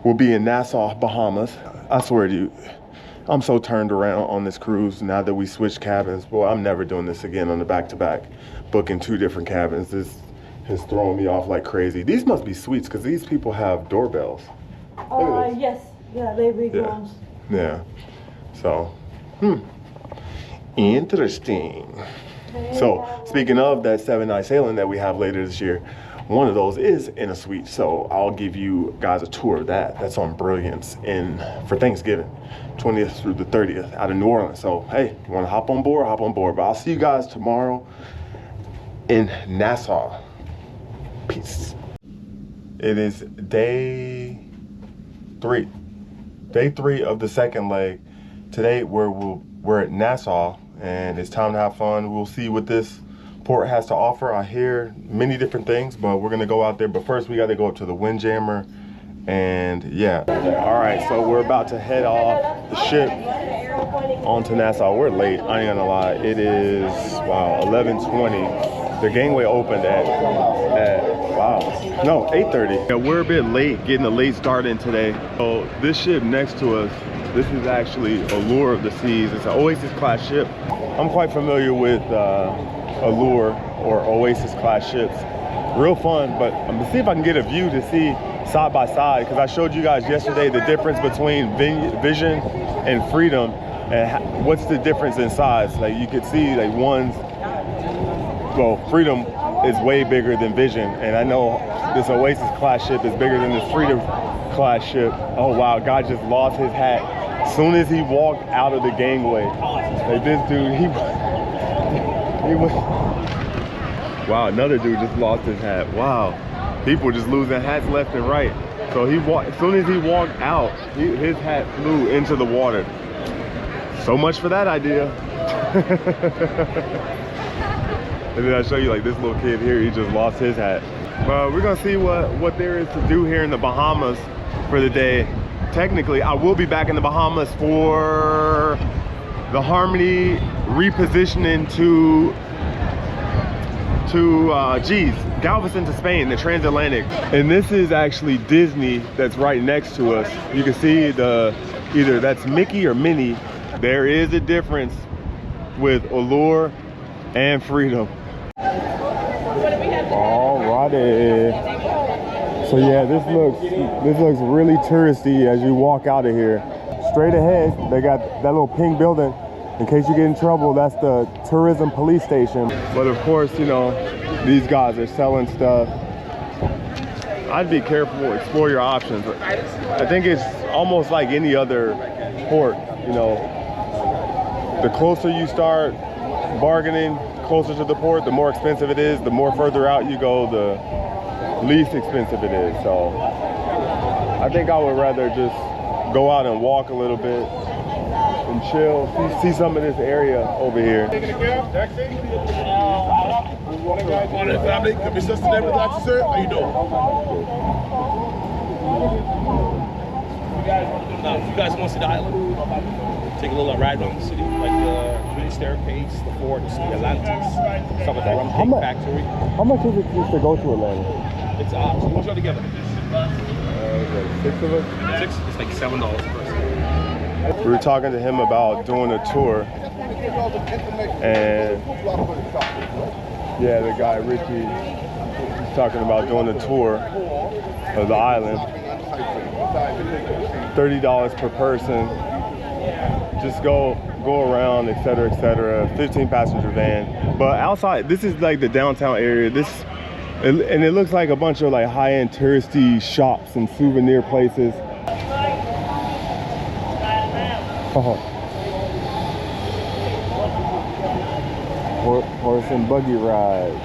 Speaker 1: we'll be in Nassau, Bahamas. I swear to you, I'm so turned around on this cruise now that we switched cabins. Boy, I'm never doing this again on the back-to-back, booking 2 different cabins. This has thrown me off like crazy. These must be suites, because these people have doorbells.
Speaker 3: Yes, yeah, they big ones.
Speaker 1: Yeah, so, interesting. So, speaking of that 7-night sailing that we have later this year, one of those is in a suite. So I'll give you guys a tour of that. That's on Brilliance for Thanksgiving, 20th through the 30th out of New Orleans. So, hey, you want to hop on board, hop on board. But I'll see you guys tomorrow in Nassau. Peace. It is day 3 of the second leg. Today we're at Nassau, and it's time to have fun. We'll see what this port has to offer. I hear many different things, but we're gonna go out there. But first we got to go up to the Windjammer, and yeah. All right, so we're about to head off the ship onto Nassau. We're late, I ain't gonna lie. It is, wow, 11:20. The gangway opened at 8:30. Yeah, we're a bit late, getting a late start in today. So this ship next to us, this is actually Allure of the Seas. It's an Oasis class ship. I'm quite familiar with Allure or Oasis class ships. Real fun, but I'm gonna see if I can get a view to see side by side, because I showed you guys yesterday the difference between Vision and Freedom, and what's the difference in size. Like you could see, like Freedom is way bigger than Vision, and I know this Oasis class ship is bigger than this Freedom class ship. Oh wow, guy just lost his hat as soon as he walked out of the gangway. Like this dude, he was. Wow, another dude just lost his hat. Wow, people just losing hats left and right. So he walked, as soon as he walked out, his hat flew into the water. So much for that idea. And then I show you like this little kid here, he just lost his hat. Well, we're gonna see what there is to do here in the Bahamas for the day. Technically, I will be back in the Bahamas for the Harmony repositioning to Galveston to Spain, the transatlantic. And this is actually Disney that's right next to us. You can see either that's Mickey or Minnie. There is a difference with Allure and Freedom. Alrighty. So yeah, this looks really touristy as you walk out of here. Straight ahead, they got that little pink building. In case you get in trouble, that's the tourism police station. But of course, you know, these guys are selling stuff. I'd be careful, explore your options. I think it's almost like any other port, you know. The closer you start bargaining, closer to the port, the more expensive it is. The more further out you go, the least expensive it is. So I think I would rather just go out and walk a little bit and chill, see some of this area over here.
Speaker 7: Morning, family. Can we assist in every taxi, sir? How you doing?
Speaker 8: You guys want to see the island? Take a little ride around the city, like the Green Staircase, the forts, the Atlantis, some of the rum cake factory.
Speaker 1: How much is it just to go to Atlanta?
Speaker 8: It's so we'll go together.
Speaker 1: Like 6 of us?
Speaker 8: 6. It's like $7 a person.
Speaker 1: We were talking to him about doing a tour, and yeah, the guy Richie was talking about doing a tour of the island. $30 per person. Just go around, etc., etc. 15 passenger van. But outside, this is like the downtown area. And it looks like a bunch of like high-end touristy shops and souvenir places. Horse and buggy rides.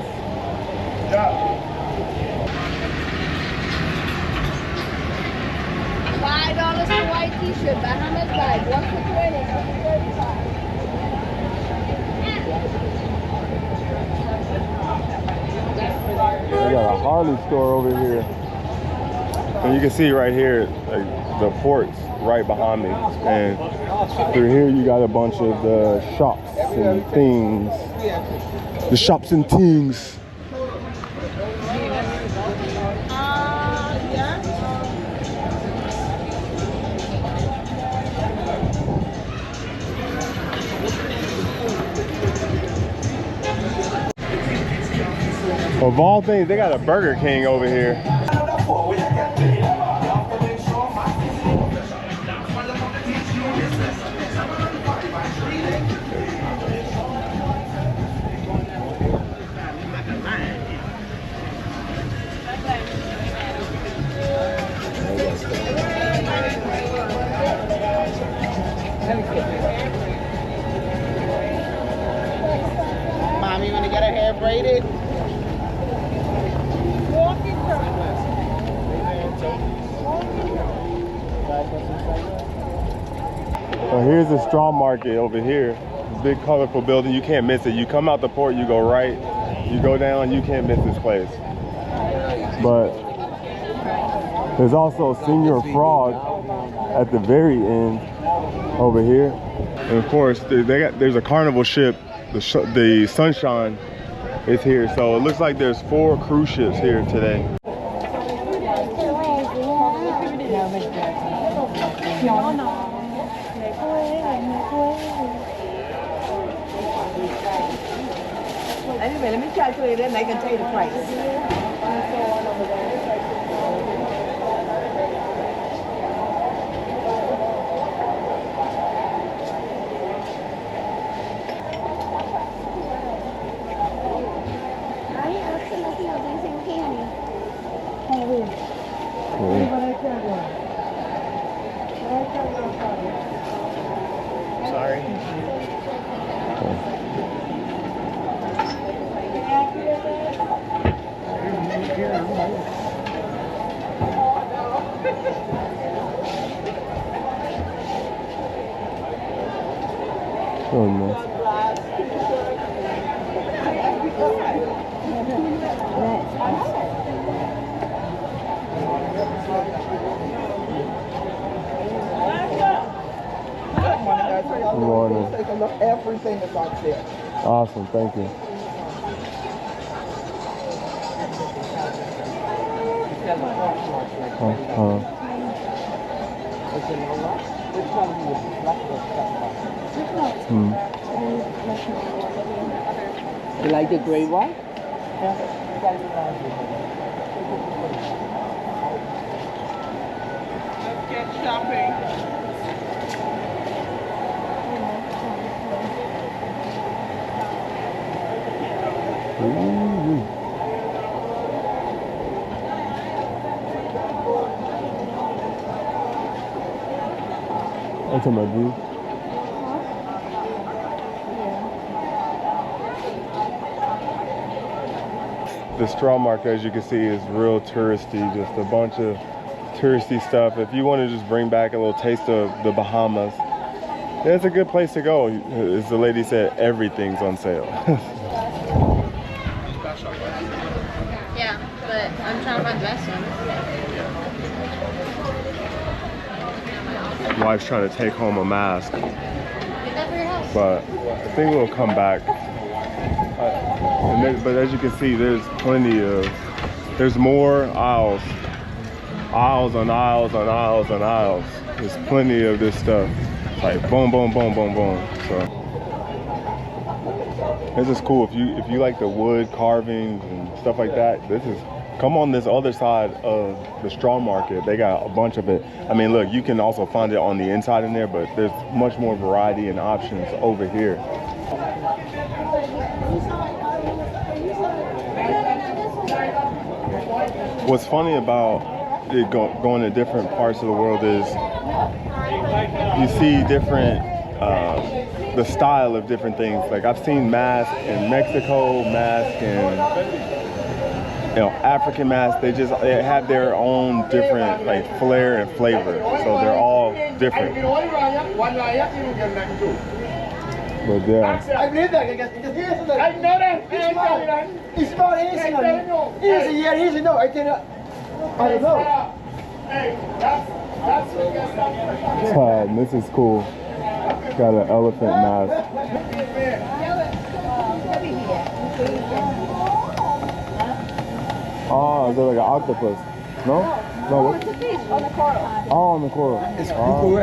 Speaker 4: $5 for white t-shirt, Bahamas bag, 1 for 20, 2 for 35.
Speaker 1: We got a Harley store over here. And you can see right here, like, the port's right behind me. And through here you got a bunch of the shops and things. The shops and things. Of all things, they got a Burger King over here.
Speaker 9: Mommy, wanna get her hair braided?
Speaker 1: So here's the straw market over here. Big colorful building, you can't miss it. You come out the port, you go right, you go down, you can't miss this place. But there's also Senior Frog at the very end over here. And of course, there's a carnival ship, the Sunshine is here. So it looks like there's 4 cruise ships here today.
Speaker 9: calculate it and I can tell you the price.
Speaker 8: Sorry.
Speaker 1: Oh, nice. Good morning.
Speaker 9: Take a look at everything that's on sale.
Speaker 1: Awesome, thank you.
Speaker 9: You like the gray one? Let's get shopping.
Speaker 1: What's my view? The straw market, as you can see, is real touristy. Just a bunch of touristy stuff. If you want to just bring back a little taste of the Bahamas, it's a good place to go. As the lady said, everything's on sale.
Speaker 4: Yeah, but I'm trying to find the best one.
Speaker 1: Wife's trying to take home a mask,
Speaker 4: Get that for your house.
Speaker 1: but I think we'll come back. But as you can see, there's plenty of, there's more aisles. Aisles on aisles on aisles on aisles. There's plenty of this stuff. Like boom, boom, boom, boom, boom. So this is cool. If you like the wood carvings and stuff like that, this is, come on this other side of the straw market. They got a bunch of it. I mean, look, you can also find it on the inside in there, but there's much more variety and options over here. What's funny about it going to different parts of the world is you see different, the style of different things. Like I've seen masks in Mexico, masks in, African masks. They have their own different like flair and flavor. So they're all different. But yeah.
Speaker 9: I believe that because I know that. It's not easy. Easy, yeah, easy. No, I cannot. I don't know.
Speaker 1: This is cool. Got an elephant mask. Oh, is it like an octopus? No? No, what?
Speaker 3: It's a fish on the coral.
Speaker 1: Oh, on the coral.
Speaker 6: It's cool.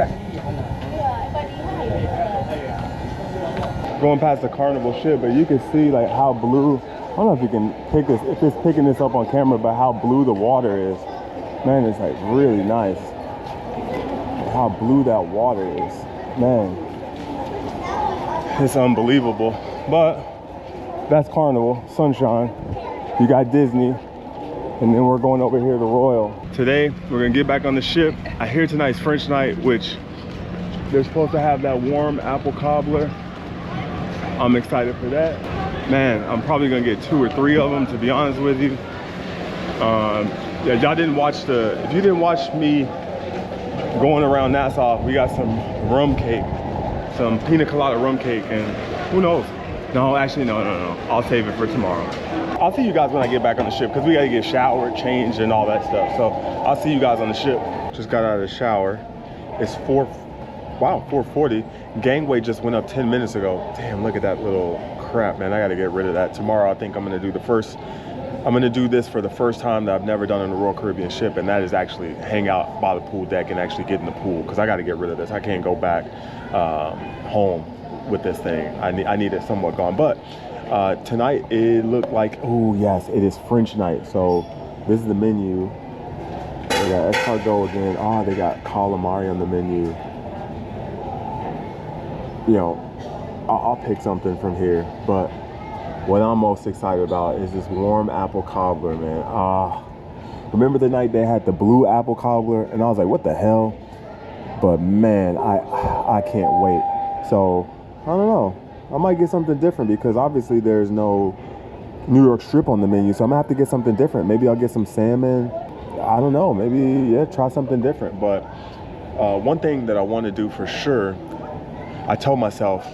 Speaker 1: Going past the carnival ship, but you can see like how blue, I don't know if you can pick this, if it's picking this up on camera, but how blue the water is. Man, it's like really nice. How blue that water is. Man, it's unbelievable. But that's Carnival, Sunshine. You got Disney, and then we're going over here to Royal. Today, we're gonna get back on the ship. I hear tonight's French night, which they're supposed to have that warm apple cobbler. I'm excited for that. Man, I'm probably gonna get 2 or 3 of them, to be honest with you. Yeah, y'all didn't watch if you didn't watch me going around Nassau, we got some rum cake, some pina colada rum cake, and who knows? No, actually, no. I'll save it for tomorrow. I'll see you guys when I get back on the ship, because we gotta get showered, changed, and all that stuff. So I'll see you guys on the ship. Just got out of the shower. It's 4:40. Gangway just went up 10 minutes ago. Damn, look at that little crap, man. I gotta get rid of that. Tomorrow, I think I'm gonna do this for the first time that I've never done on a Royal Caribbean ship, and that is actually hang out by the pool deck and actually get in the pool, because I gotta get rid of this. I can't go back home with this thing. I need it somewhat gone. But Tonight it looked like, oh yes, it is French night. So this is the menu. They got escargot again. Oh, they got calamari on the menu. You know, I'll pick something from here, but what I'm most excited about is this warm apple cobbler, man. Remember the night they had the blue apple cobbler, and I was like, what the hell? But man, I can't wait. So I don't know, I might get something different because obviously there's no New York strip on the menu, so I'm gonna have to get something different. Maybe I'll get some salmon. I don't know, maybe, yeah, try something different. But one thing that I want to do for sure, I told myself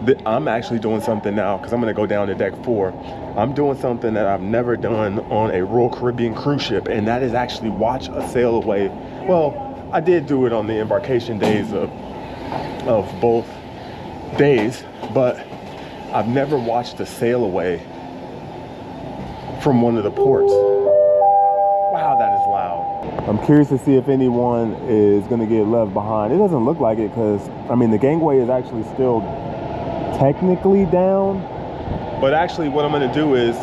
Speaker 1: that I'm actually doing something now because I'm gonna go down to deck 4. I'm doing something that I've never done on a Royal Caribbean cruise ship, and that is actually watch a sail away. Well, I did do it on the embarkation days of both days, but I've never watched a sail away from one of the ports. Wow, that is loud. I'm curious to see if anyone is gonna get left behind. It doesn't look like it because, I mean, the gangway is actually still technically down. But actually what I'm gonna do is,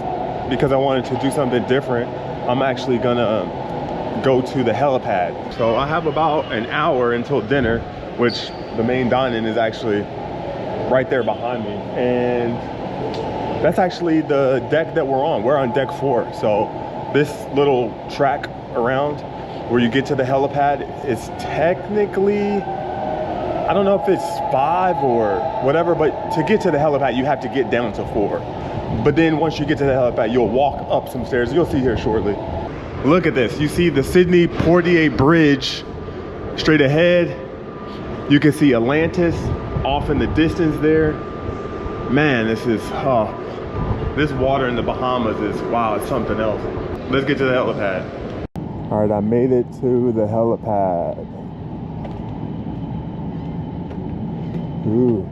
Speaker 1: because I wanted to do something different, I'm actually gonna go to the helipad. So I have about an hour until dinner, which the main dining is actually right there behind me. And that's actually the deck that we're on. We're on deck 4. So this little track around where you get to the helipad is technically, I don't know if it's 5 or whatever, but to get to the helipad, you have to get down to 4. But then once you get to the helipad, you'll walk up some stairs. You'll see here shortly. Look at this. You see the Sydney Portier Bridge straight ahead. You can see Atlantis off in the distance there. Man, this is, this water in the Bahamas is, wow, it's something else. Let's get to the helipad. All right, I made it to the helipad. Ooh.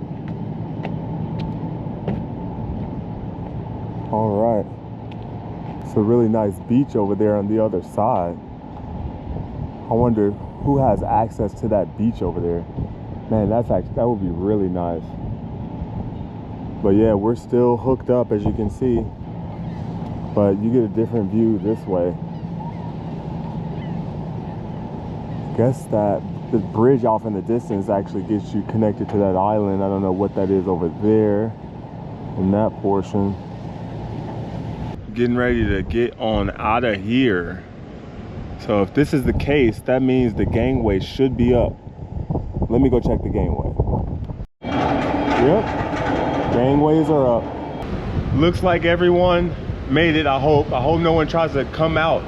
Speaker 1: All right. It's a really nice beach over there on the other side. I wonder who has access to that beach over there. Man, that would be really nice. But yeah, we're still hooked up, as you can see. But you get a different view this way. Guess that the bridge off in the distance actually gets you connected to that island. I don't know what that is over there in that portion. Getting ready to get on out of here. So if this is the case, that means the gangway should be up. Let me go check the gangway. Yep, gangways are up. Looks like everyone made it, I hope. I hope no one tries to come out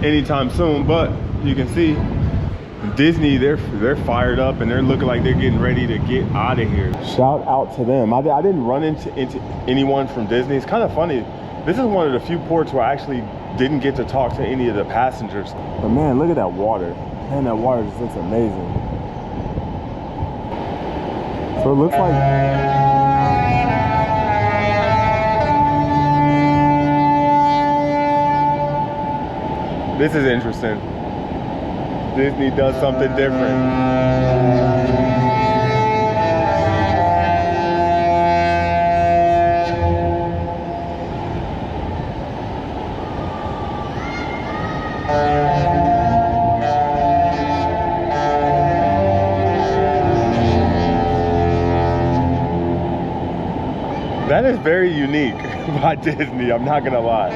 Speaker 1: anytime soon, but you can see Disney, they're fired up and they're looking like they're getting ready to get out of here. Shout out to them. I didn't run into anyone from Disney. It's kind of funny. This is one of the few ports where I actually didn't get to talk to any of the passengers. But man, look at that water. Man, that water just looks amazing. So it looks like this is interesting. Disney does something different. That is very unique by Disney, I'm not gonna lie.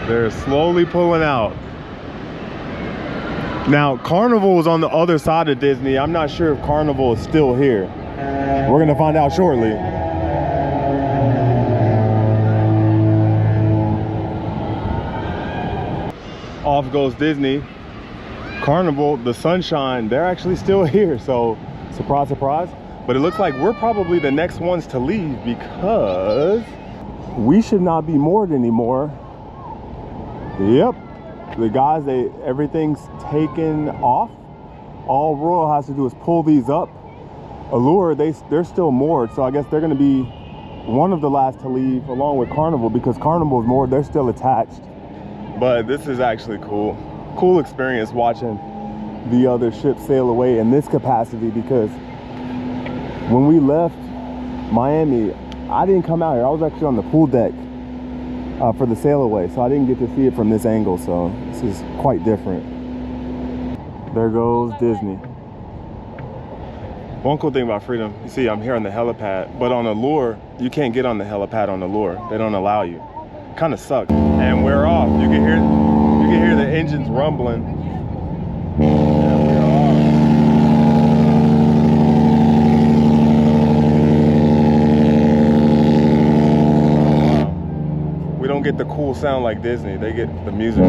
Speaker 1: They're slowly pulling out. Now, Carnival was on the other side of Disney. I'm not sure if Carnival is still here. We're gonna find out shortly. Off goes Disney. Carnival, the Sunshine, they're actually still here. So, surprise, surprise. But it looks like we're probably the next ones to leave because we should not be moored anymore. Yep. The guys, everything's taken off all Royal has to do is pull these up. Allure, they're still moored, so I guess they're gonna be one of the last to leave along with Carnival, because Carnival's moored, they're still attached. But this is actually cool. Cool experience watching the other ships sail away in this capacity, because when we left Miami, I didn't come out here. I was actually on the pool deck for the sail away, so I didn't get to see it from this angle, so this is quite different. There goes Disney. One cool thing about Freedom, you see I'm here on the helipad, but on Allure, you can't get on the helipad on Allure. They don't allow you. Kind of sucks. And we're off. You can hear the engines rumbling. And we're off. We don't get the cool sound like Disney. They get the music.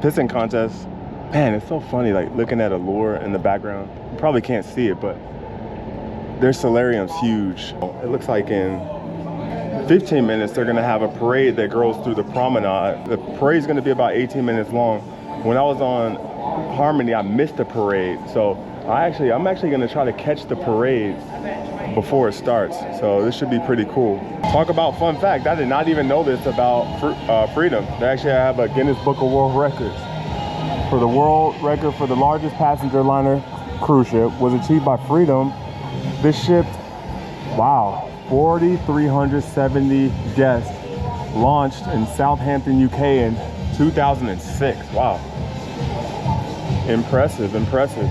Speaker 1: Pissing contest. Man, it's so funny, like looking at Allure in the background. You probably can't see it, but their solarium's huge. It looks like in 15 minutes they're gonna have a parade that goes through the promenade. The parade's gonna be about 18 minutes long. When I was on Harmony, I missed the parade, so I'm actually gonna try to catch the parade before it starts. So this should be pretty cool. Talk about fun fact, I did not even know this about Freedom. They actually have a Guinness Book of World Records. For the world record for the largest passenger liner cruise ship was achieved by Freedom. This ship, wow, 4,370 guests, launched in Southampton, UK in 2006. Wow. Impressive, impressive.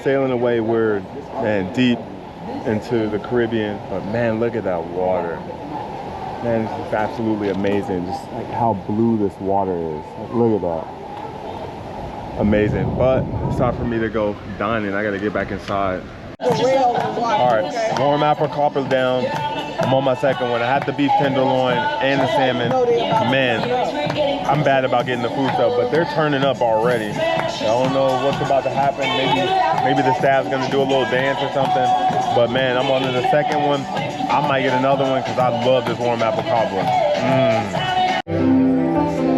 Speaker 1: Sailing away, we're deep into the Caribbean, but man, look at that water. Man, it's just absolutely amazing, just like how blue this water is. Like, look at that. Amazing. But it's time for me to go dining. I gotta get back inside. All right, warm apple copper down. I'm on my second one. I had the beef tenderloin and the salmon. Man, I'm bad about getting the food stuff, but they're turning up already. I don't know what's about to happen. Maybe the staff's gonna do a little dance or something. But man, I'm on to the second one. I might get another one because I love this warm apple cobbler.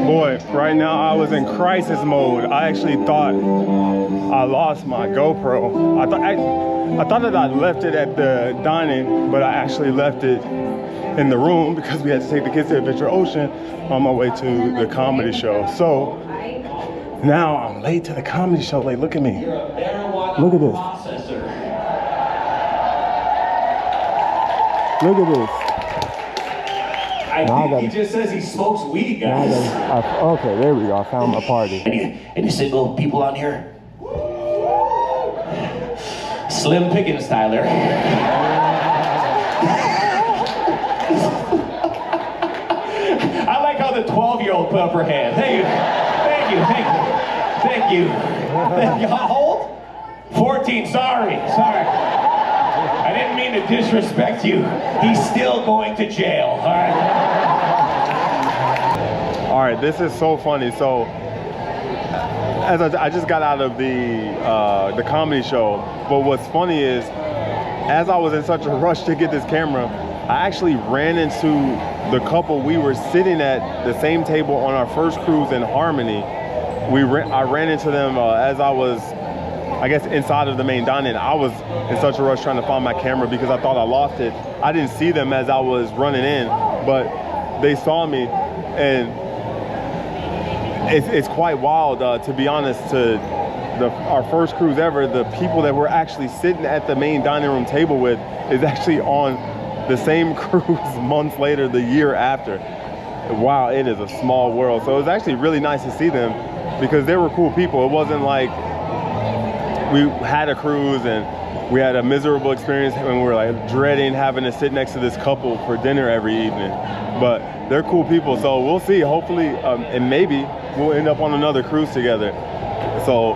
Speaker 1: Boy, right now I was in crisis mode. I actually thought I lost my GoPro. I thought that I left it at the dining, but I actually left it in the room because we had to take the kids to Adventure Ocean on my way to the comedy show. So now I'm late to the comedy show. Like, look at me. Look at this. Look at this.
Speaker 10: I think he just says he smokes weed, guys.
Speaker 1: Okay, there we go. I found my party.
Speaker 10: Any single people on here? Slim Pickens, Tyler. I like how the 12-year-old put up her hand. Thank you. How old? 14, sorry. I didn't mean to disrespect you. He's still going to jail, all right?
Speaker 1: All right, this is so funny. So, as I just got out of the comedy show, but what's funny is, as I was in such a rush to get this camera, I actually ran into the couple. We were sitting at the same table on our first cruise in Harmony. I ran into them as I was, I guess, inside of the main dining. I was in such a rush trying to find my camera because I thought I lost it. I didn't see them as I was running in, but they saw me, and it's quite wild, to be honest. To our first cruise ever, the people that we're actually sitting at the main dining room table with is actually on the same cruise months later, the year after. Wow, it is a small world. So it was actually really nice to see them because they were cool people. It wasn't like we had a cruise and we had a miserable experience and we were like dreading having to sit next to this couple for dinner every evening. But they're cool people, so we'll see. Hopefully, and maybe we'll end up on another cruise together. So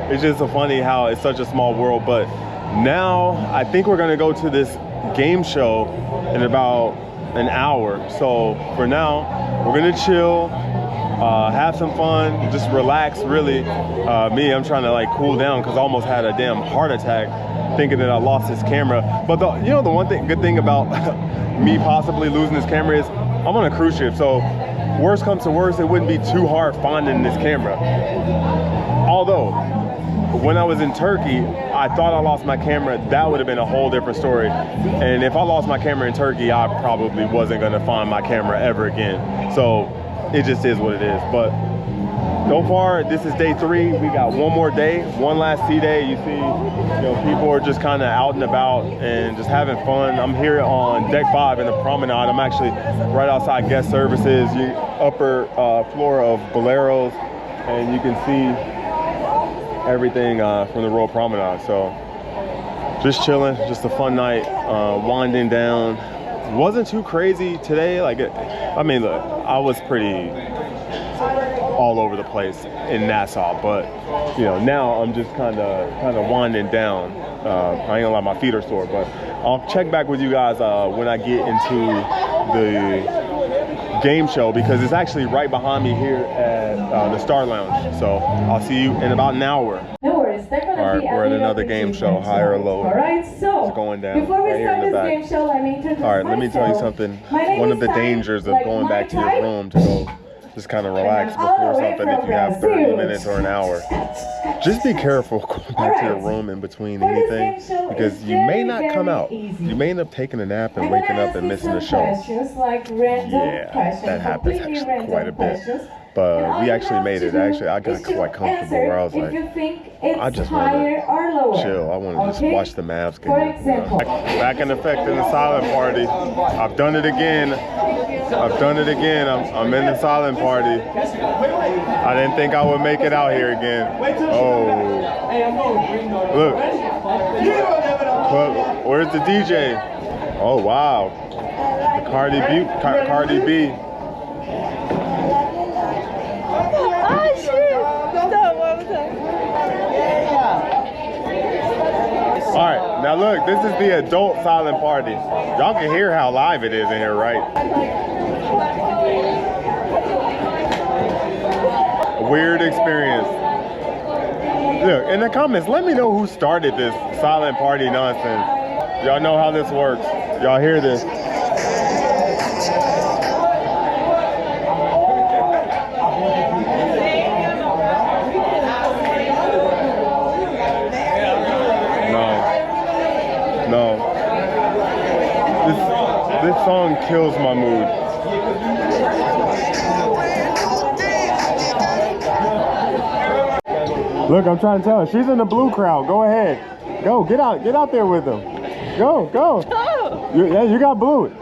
Speaker 1: it's just so funny how it's such a small world. But now I think we're gonna go to this game show in about an hour. So for now, we're gonna chill, have some fun, just relax. Really, me, I'm trying to like cool down because I almost had a damn heart attack thinking that I lost this camera. But the one good thing about me possibly losing this camera is I'm on a cruise ship. So worst comes to worst, it wouldn't be too hard finding this camera. Although, when I was in Turkey, I thought I lost my camera. That would have been a whole different story. And if I lost my camera in Turkey, I probably wasn't gonna find my camera ever again. So it just is what it is. But so far, this is day 3. We got one more day, one last sea day. You see, people are just kind of out and about and just having fun. I'm here on deck 5 in the promenade. I'm actually right outside guest services, upper floor of Boleros, and you can see everything from the Royal Promenade. So just chilling, just a fun night, winding down. Wasn't too crazy today. Like, I mean, look, I was pretty all over the place in Nassau, but now I'm just kind of winding down. I ain't gonna lie, my feet are sore, but I'll check back with you guys when I get into the game show, because it's actually right behind me here at the Star Lounge. So I'll see you in about an hour.
Speaker 5: No worries, they're gonna
Speaker 1: All right, we're at another game show, higher or lower.
Speaker 5: Alright, so
Speaker 1: it's going down
Speaker 5: before we
Speaker 1: right here
Speaker 5: start
Speaker 1: in the
Speaker 5: this
Speaker 1: back.
Speaker 5: game show, let me introduce
Speaker 1: All right, let me tell you
Speaker 5: myself.
Speaker 1: something.
Speaker 5: My name
Speaker 1: One
Speaker 5: is
Speaker 1: of the
Speaker 5: Ty,
Speaker 1: dangers of
Speaker 5: like
Speaker 1: going
Speaker 5: my
Speaker 1: back to your
Speaker 5: type.
Speaker 1: room to go just kind of relax
Speaker 5: And I'm all
Speaker 1: before
Speaker 5: the way
Speaker 1: something if
Speaker 5: from
Speaker 1: you have 30
Speaker 5: Brazil.
Speaker 1: minutes or an hour. Just be careful going back to your room in between
Speaker 5: For this
Speaker 1: anything,
Speaker 5: game show,
Speaker 1: because
Speaker 5: it's
Speaker 1: you may
Speaker 5: very,
Speaker 1: not come
Speaker 5: very
Speaker 1: out.
Speaker 5: easy.
Speaker 1: You may end up taking a nap and
Speaker 5: I'm
Speaker 1: waking
Speaker 5: gonna
Speaker 1: up
Speaker 5: ask
Speaker 1: and
Speaker 5: you
Speaker 1: missing
Speaker 5: some
Speaker 1: the show.
Speaker 5: questions, like random
Speaker 1: Yeah,
Speaker 5: questions,
Speaker 1: that happens
Speaker 5: completely
Speaker 1: actually
Speaker 5: random
Speaker 1: quite a bit.
Speaker 5: questions.
Speaker 1: But
Speaker 5: And all
Speaker 1: we
Speaker 5: you
Speaker 1: actually
Speaker 5: have
Speaker 1: made
Speaker 5: to
Speaker 1: it.
Speaker 5: do
Speaker 1: Actually, I got
Speaker 5: is to
Speaker 1: quite comfortable
Speaker 5: answer
Speaker 1: where I was
Speaker 5: if
Speaker 1: like,
Speaker 5: you think it's
Speaker 1: I just wanna
Speaker 5: higher or lower.
Speaker 1: chill. I want to just
Speaker 5: Okay?
Speaker 1: watch the Mavs game.
Speaker 5: For example.
Speaker 1: Back in effect in the silent party. I've done it again. I've done it again. I'm in the silent party. I didn't think I would make it out here again. Oh. Look. But where's the DJ? Oh, wow. Cardi B. Cardi B. All right, now look, this is the adult silent party. Y'all can hear how live it is in here, right? A weird experience. Look, in the comments, let me know who started this silent party nonsense. Y'all know how this works. Y'all hear this. No. This song kills my mood. Look, I'm trying to tell her. She's in the blue crowd. Go ahead. Go, get out there with them. Go. You got blue.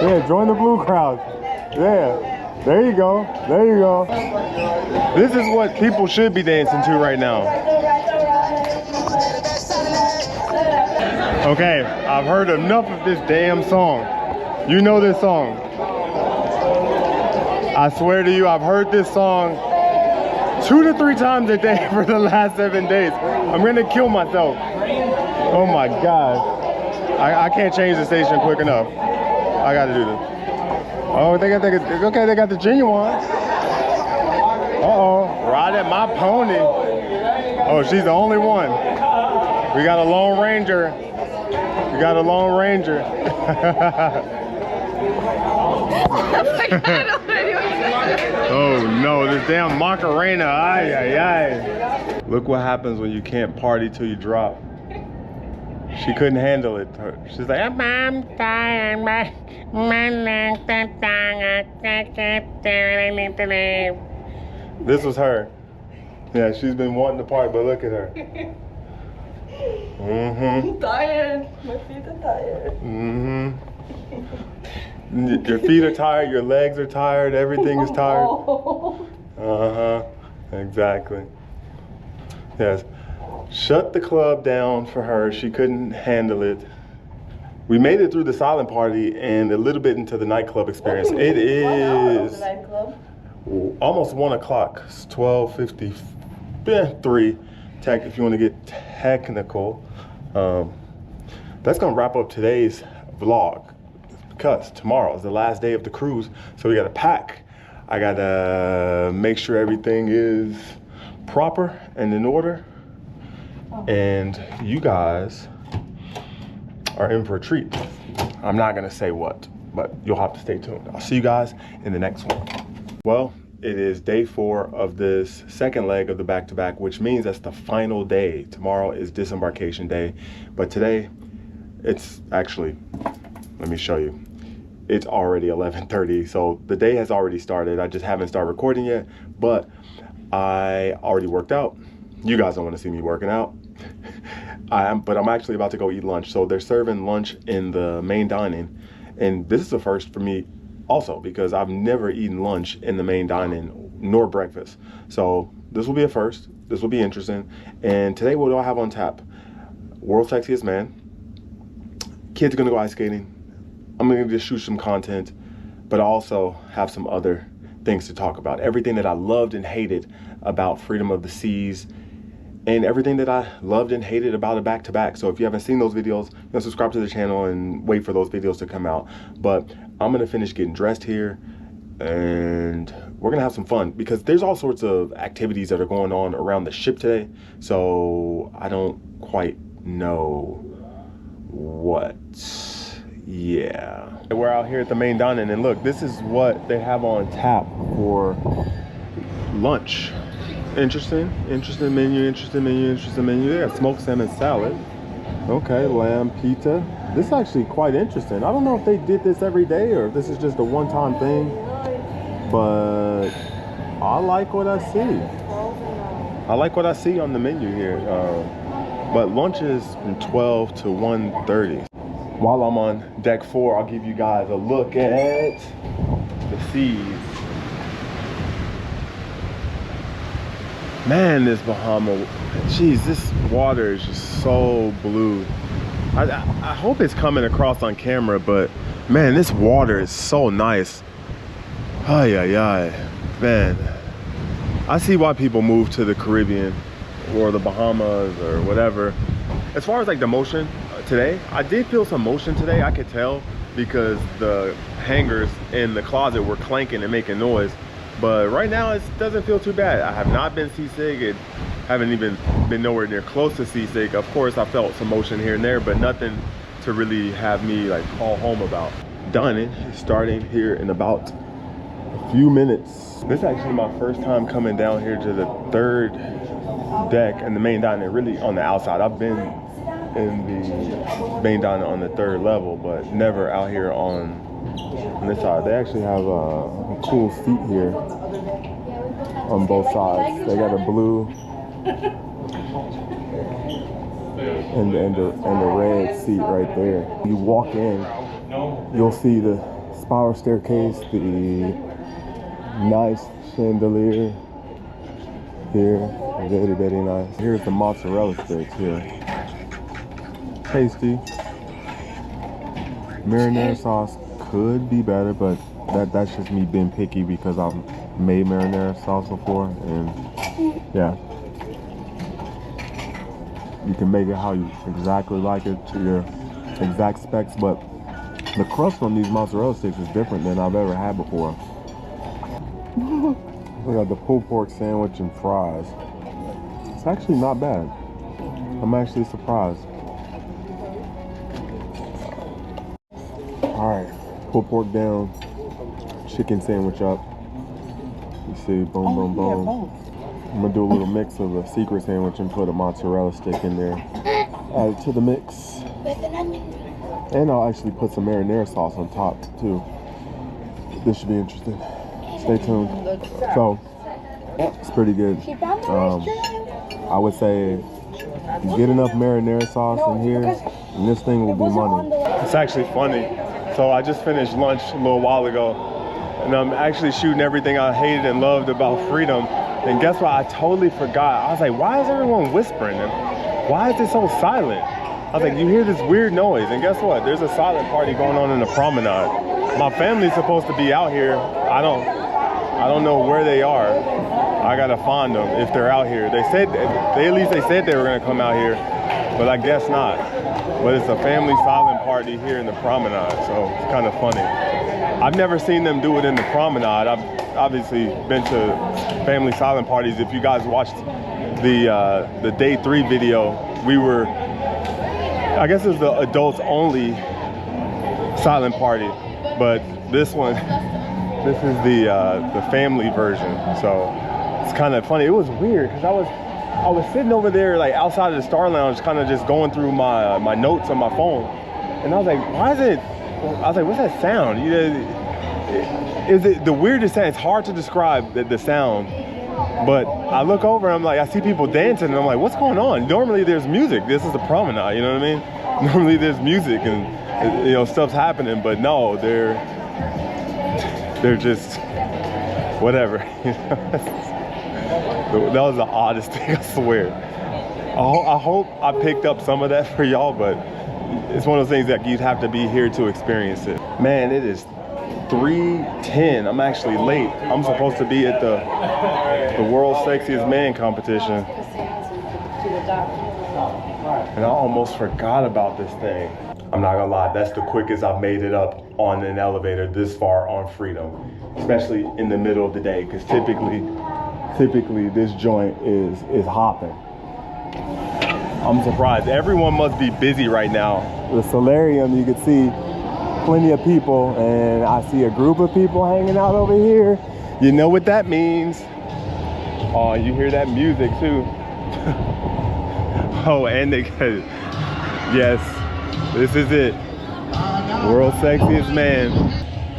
Speaker 1: Yeah, join the blue crowd. Yeah. There you go. This is what people should be dancing to right now. Okay, I've heard enough of this damn song. You know this song. I swear to you, I've heard this song 2 to 3 times a day for the last 7 days. I'm gonna kill myself. Oh my God. I can't change the station quick enough. I gotta do this. Oh, they got the genuine. Uh-oh, ride at my pony. Oh, she's the only one. We got a Lone Ranger. Oh no, this damn Macarena. Ay. Look what happens when you can't party till you drop. She couldn't handle it. She's like, I'm tired. This was her. Yeah, she's been wanting to party, but look at her.
Speaker 3: I'm tired. My feet are tired.
Speaker 1: Your feet are tired, your legs are tired, everything is tired. Exactly. Yes. Shut the club down for her. She couldn't handle it. We made it through the silent party and a little bit into the nightclub experience. It is almost 1 o'clock. It's 12:53. Tech, if you want to get technical. That's gonna wrap up today's vlog because tomorrow is the last day of the cruise. So we gotta pack. I gotta make sure everything is proper and in order. And you guys are in for a treat. I'm not gonna say what, but you'll have to stay tuned. I'll see you guys in the next one. Well, it is day 4 of this second leg of the back-to-back, which means that's the final day. Tomorrow is disembarkation day, but today it's actually, let me show you. It's already 11:30, so the day has already started. I just haven't started recording yet, but I already worked out. You guys don't want to see me working out. But I'm actually about to go eat lunch. So they're serving lunch in the main dining. And this is the first for me also because I've never eaten lunch in the main dining nor breakfast. So this will be a first. This will be interesting. And today what do I have on tap? World's Sexiest Man. Kids are gonna go ice skating. I'm gonna just shoot some content, but I also have some other things to talk about. Everything that I loved and hated about Freedom of the Seas, and everything that I loved and hated about a back-to-back. So if you haven't seen those videos, subscribe to the channel and wait for those videos to come out. But I'm gonna finish getting dressed here and we're gonna have some fun because there's all sorts of activities that are going on around the ship today. So I don't quite know what. Yeah. We're out here at the main dining and look, this is what they have on tap for lunch. Interesting menu, interesting menu. Yeah, smoked salmon salad. Okay, lamb pita. This is actually quite interesting. I don't know if they did this every day or if this is just a one-time thing, but I like what I see. I like what I see on the menu here. But lunch is from 12 to 1:30. While I'm on deck 4, I'll give you guys a look at the seas. Man, this Bahama, geez, this water is just so blue. I hope it's coming across on camera, but man, this water is so nice. Ay, ay, ay, man. I see why people move to the Caribbean or the Bahamas or whatever. As far as like the motion today, I did feel some motion today. I could tell because the hangers in the closet were clanking and making noise. But right now it doesn't feel too bad. I have not been seasick. I haven't even been nowhere near close to seasick. Of course, I felt some motion here and there, but nothing to really have me like call home about. Dining is starting here in about a few minutes. This is actually my first time coming down here to the 3rd deck and the main dining, really on the outside. I've been in the main dining on the 3rd level, but never out here on this side. They actually have a cool seat here on both sides. They got a blue and the red seat right there. You walk in, you'll see the spiral staircase, the nice chandelier here, very, very nice. Here's the mozzarella sticks here. Tasty. Marinara sauce could be better, but that's just me being picky because I've made marinara sauce before, and yeah, you can make it how you exactly like it to your exact specs, but the crust on these mozzarella sticks is different than I've ever had before. We got the pulled pork sandwich and fries. It's actually not bad. I'm actually surprised. All right. Pulled pork down, chicken sandwich up. You see, boom, boom, boom. I'm gonna do a little mix of a secret sandwich and put a mozzarella stick in there. add it to the mix. And I'll actually put some marinara sauce on top too. This should be interesting. Stay tuned. So, it's pretty good. I would say get enough marinara sauce in here and this thing will be money. It's actually funny. So I just finished lunch a little while ago and I'm actually shooting everything I hated and loved about freedom. And guess what? I totally forgot. I was like, why is everyone whispering? And why is it so silent? I was like, you hear this weird noise. And guess what? There's a silent party going on in the promenade. My family's supposed to be out here. I don't know where they are. I gotta find them if they're out here. They said, at least they said they were gonna come out here, but I guess not. But it's a family silent party here in the promenade, so it's kind of funny. I've never seen them do it in the promenade. I've obviously been to family silent parties. If you guys watched the day 3 video, we were, I guess it was the adults only silent party, but this one, this is the family version. So it's kind of funny. It was weird because I was sitting over there like outside of the Star Lounge, kind of just going through my notes on my phone, and I was like, why is it? I was like, what's that sound? Is it the weirdest sound? It's hard to describe the sound. But I look over and I'm like, I see people dancing and I'm like, what's going on? Normally there's music. This is the promenade, you know what I mean? Normally there's music and you know stuff's happening, but no, they're just whatever. That was the oddest thing, I swear. I hope I picked up some of that for y'all, but it's one of those things that you'd have to be here to experience it. Man, it is 3:10. I'm actually late. I'm supposed to be at the World's Sexiest Man competition. And I almost forgot about this thing. I'm not gonna lie, that's the quickest I've made it up on an elevator this far on Freedom, especially in the middle of the day, because typically this joint is hopping. I'm surprised. Everyone must be busy right now. The solarium, you can see plenty of people, and I see a group of people hanging out over here. You know what that means. Oh, you hear that music too. Oh, and they, yes, this is it. World's Sexiest Man.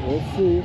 Speaker 1: Let's see.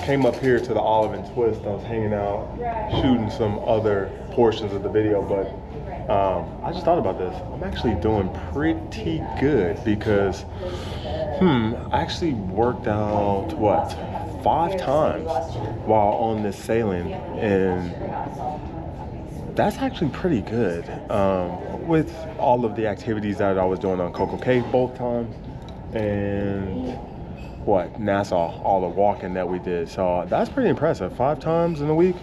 Speaker 1: Came up here to the Olive and Twist. I was hanging out, shooting some other portions of the video, but I just thought about this. I'm actually doing pretty good because, I actually worked out, what, 5 times while on this sailing, and that's actually pretty good with all of the activities that I was doing on Coco Cay both times, and what, Nassau, all the walking that we did. So that's pretty impressive. 5 times in a week.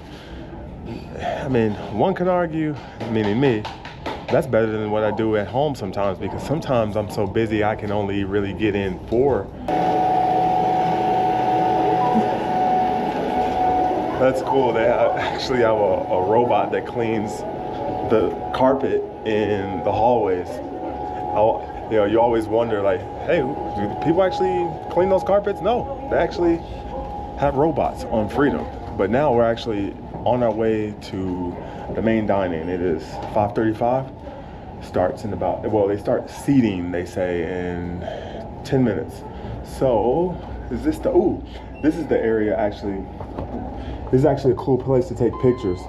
Speaker 1: I mean, one could argue, meaning me, that's better than what I do at home sometimes, because sometimes I'm so busy I can only really get in 4. That's cool. They actually have a robot that cleans the carpet in the hallways. You know, you always wonder, like, hey, do people actually clean those carpets? No, they actually have robots on Freedom. But now we're actually on our way to the main dining. It is 5:35. Starts in about, well, they start seating, they say, in 10 minutes. So, is this the, ooh, this is the area actually. This is actually a cool place to take pictures.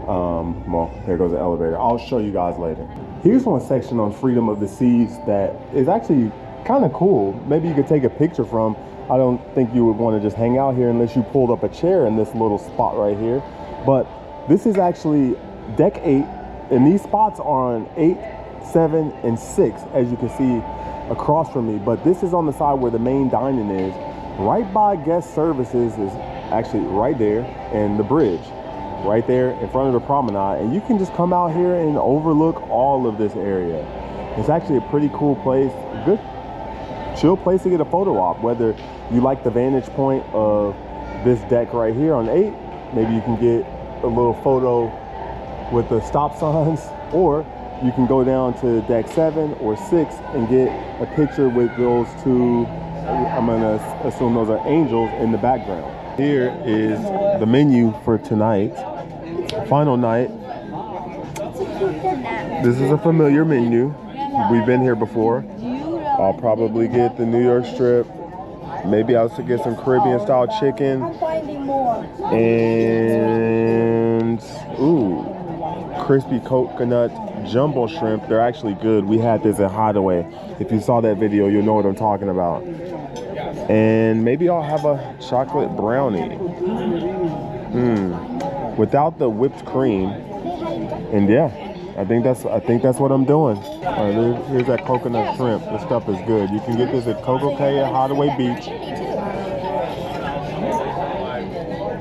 Speaker 1: Well, there goes the elevator. I'll show you guys later. Here's one section on Freedom of the Seas that is actually kind of cool. Maybe you could take a picture from. I don't think you would want to just hang out here unless you pulled up a chair in this little spot right here. But This is actually deck 8, and these spots are on 8, 7, and 6, as you can see across from me. But this is on the side where the main dining is. Right by guest services is actually right there, and the bridge right there in front of the promenade. And you can just come out here and overlook all of this area. It's actually a pretty cool place, good chill place to get a photo op, whether you like the vantage point of this deck right here on 8, maybe you can get a little photo with the stop signs, or you can go down to deck 7 or 6 and get a picture with those two, I'm gonna assume those are angels in the background. Here is the menu for tonight, final night. This is a familiar menu. We've been here before. I'll probably get the New York strip. Maybe I'll get some Caribbean style chicken. And, ooh, crispy coconut jumbo shrimp. They're actually good. We had this at Hideaway. If you saw that video, you'll know what I'm talking about. And maybe I'll have a chocolate brownie. Without the whipped cream. And yeah, I think that's what I'm doing. All right, here's that coconut shrimp. This stuff is good. You can get this at Coco Cay at Hideaway Beach.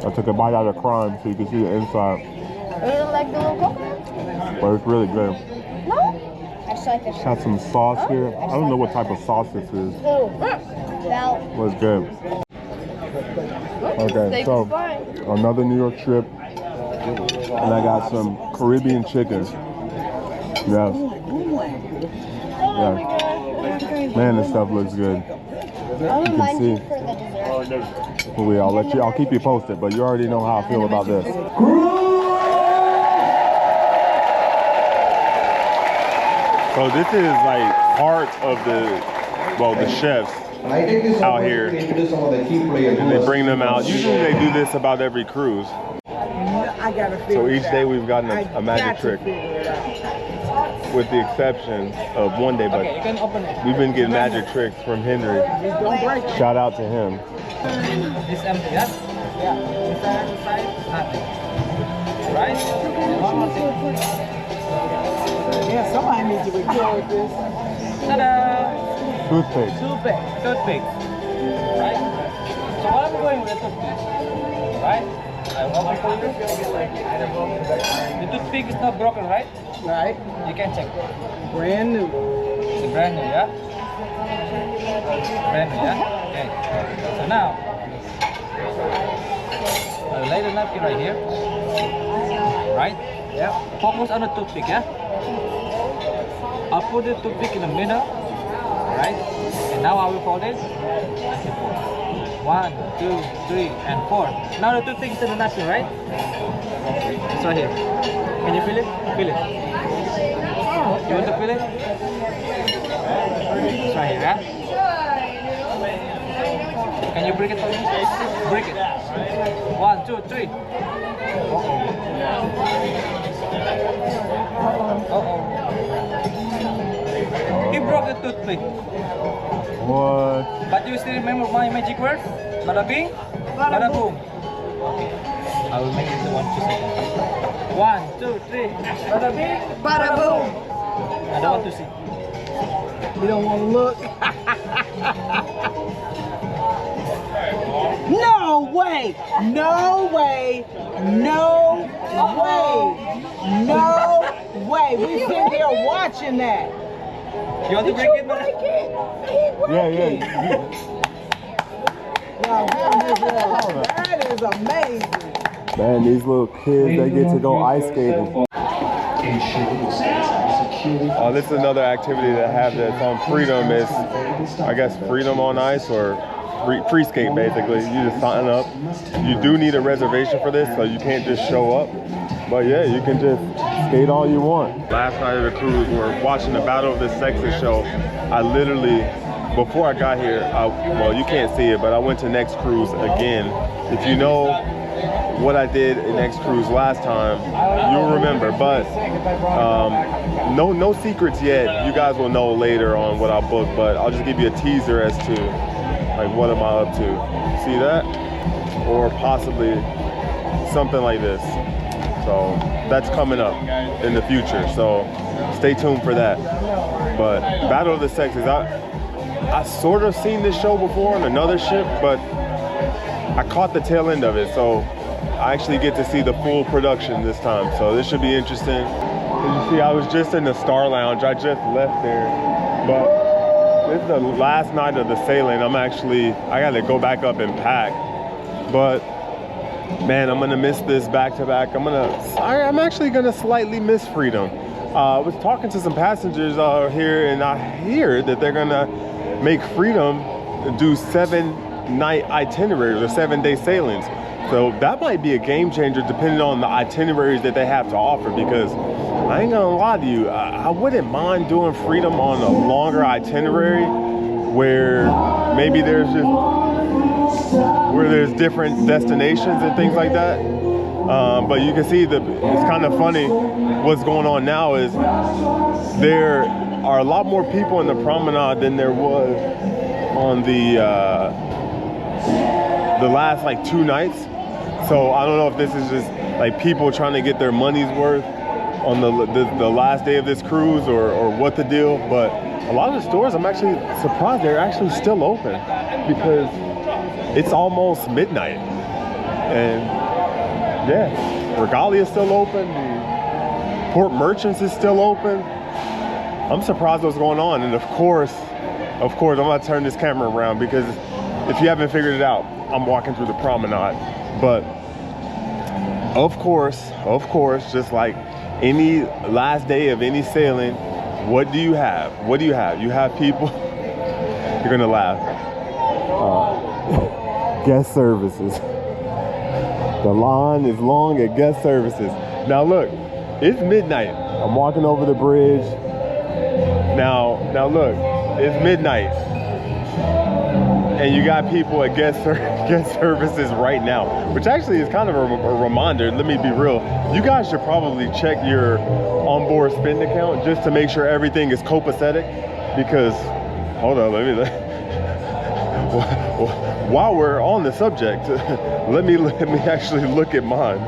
Speaker 1: I took a bite out of Crime so you can see the inside.
Speaker 4: You don't like the little coconut?
Speaker 1: But it's really good.
Speaker 4: No? I just like this.
Speaker 1: Got some sauce here. I don't know what type of sauce this is.
Speaker 4: Well,
Speaker 1: Was good. Okay, so another New York strip, and I got some Caribbean chicken. Yes. Yeah. Man, this stuff looks good.
Speaker 4: I'll
Speaker 1: You can
Speaker 4: remind you
Speaker 1: see.
Speaker 4: for the dessert.
Speaker 1: Well, I'll keep you posted, but you already know how I feel about this. So this is like part of the chefs out here, and they bring them out. Usually they do this about every cruise. So each day we've gotten a magic trick, with the exception of one day, but we've been getting magic tricks from Henry. Shout out to him.
Speaker 11: It's empty, yeah? Yeah. Nothing. Right? One more thing.
Speaker 9: Yeah, somebody needs to record this.
Speaker 11: Ta-da!
Speaker 1: Toothpaste.
Speaker 11: Toothpick. Right? So what I'm going with the toothpick, right? I open for you. The toothpick is not broken, right?
Speaker 9: Right.
Speaker 11: You can check.
Speaker 9: Brand new.
Speaker 11: It's brand new, yeah? Brand new, yeah? Okay. So now, I'll lay the napkin right here. Right? Yeah. Focus on the toothpick, yeah? I'll put the toothpick in the middle. Right? And now I will fold it. 1, 2, 3, and 4. Now the toothpick is in the napkin, right? It's right here. Can you feel it? Feel it. You want to feel it? It's right here, yeah? Can you break it for me? Break it. 1, 2, 3. Uh-oh. He broke the toothpick.
Speaker 1: What?
Speaker 11: But you still remember my magic word? Bada bing, bada boom. Okay. I will make it to 1, 2 seconds. 1, 2, 3. Bada bing, bada boom. I don't want to see.
Speaker 9: You don't want to look. No way! No way! No way! No way! We've been here watching that.
Speaker 11: You want to break it?
Speaker 1: Yeah.
Speaker 9: That is amazing.
Speaker 1: Man, these little kids, they get to go ice skating. Oh, this is another activity that I have that's on Freedom. Is, I guess, Freedom on Ice, or free skate basically. You just sign up. You do need a reservation for this, so you can't just show up. But yeah, you can just skate all you want. Last night of the cruise, we're watching the Battle of the Sexes show. I literally, before I got here, well, you can't see it, but I went to Next Cruise again. If you know what I did in Next Cruise last time, you'll remember. But no secrets yet. You guys will know later on what I booked, but I'll just give you a teaser as to like what am I up to. See that? Or possibly something like this. So that's coming up in the future. So stay tuned for that. But Battle of the Sexes, I sort of seen this show before on another ship, but I caught the tail end of it. So I actually get to see the full production this time. So this should be interesting. As you see, I was just in the Star Lounge. I just left there, but this is the last night of the sailing. I gotta go back up and pack. But man, I'm gonna miss this back-to-back. I'm actually gonna slightly miss Freedom. I was talking to some passengers here, and I hear that they're gonna make Freedom do 7-night itineraries or 7-day sailings. So that might be a game changer depending on the itineraries that they have to offer, because I ain't gonna lie to you, I wouldn't mind doing Freedom on a longer itinerary where maybe there's different destinations and things like that. But you can see it's kind of funny. What's going on now is there are a lot more people in the promenade than there was on the last like 2 nights. So I don't know if this is just like people trying to get their money's worth on the last day of this cruise or what the deal. But a lot of the stores, I'm actually surprised they're actually still open, because it's almost midnight. And yeah, Regalia is still open. The Port Merchants is still open. I'm surprised what's going on. And of course, I'm gonna turn this camera around, because if you haven't figured it out, I'm walking through the promenade. But of course, just like any last day of any sailing, what do you have? What do you have? You have people, you're gonna laugh. Guest services. The line is long at guest services. Now look, it's midnight. I'm walking over the bridge. Now look, it's midnight. And you got people at guest services right now, which actually is kind of a reminder. Let me be real. You guys should probably check your onboard spend account just to make sure everything is copacetic, because, hold on, while we're on the subject, let me actually look at mine,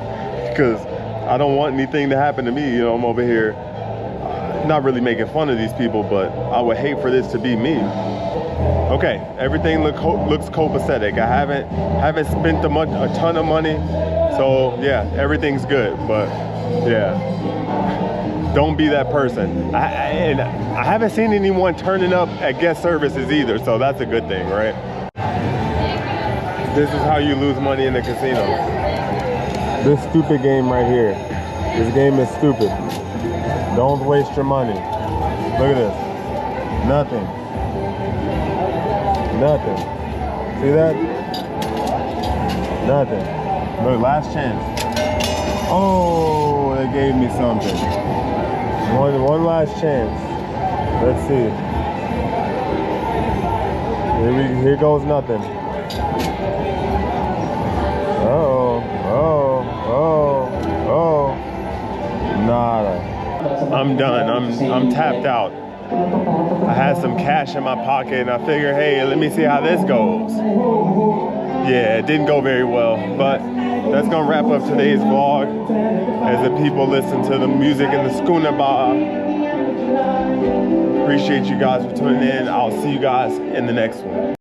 Speaker 1: because I don't want anything to happen to me. You know, I'm over here not really making fun of these people, but I would hate for this to be me. Okay, everything looks copacetic. I haven't spent a ton of money, so yeah, everything's good. But yeah, don't be that person. And I haven't seen anyone turning up at guest services either, so that's a good thing, right? This is how you lose money in the casino. This stupid game right here. This game is stupid. Don't waste your money. Look at this. Nothing. Nothing. See that? Nothing. Look, last chance. Oh, they gave me something. One last chance. Let's see. Here goes nothing. Oh. Nada. I'm done. I'm tapped out. I had some cash in my pocket and I figured, hey, let me see how this goes. Yeah, it didn't go very well, but that's gonna wrap up today's vlog as the people listen to the music in the schooner bar. Appreciate you guys for tuning in. I'll see you guys in the next one.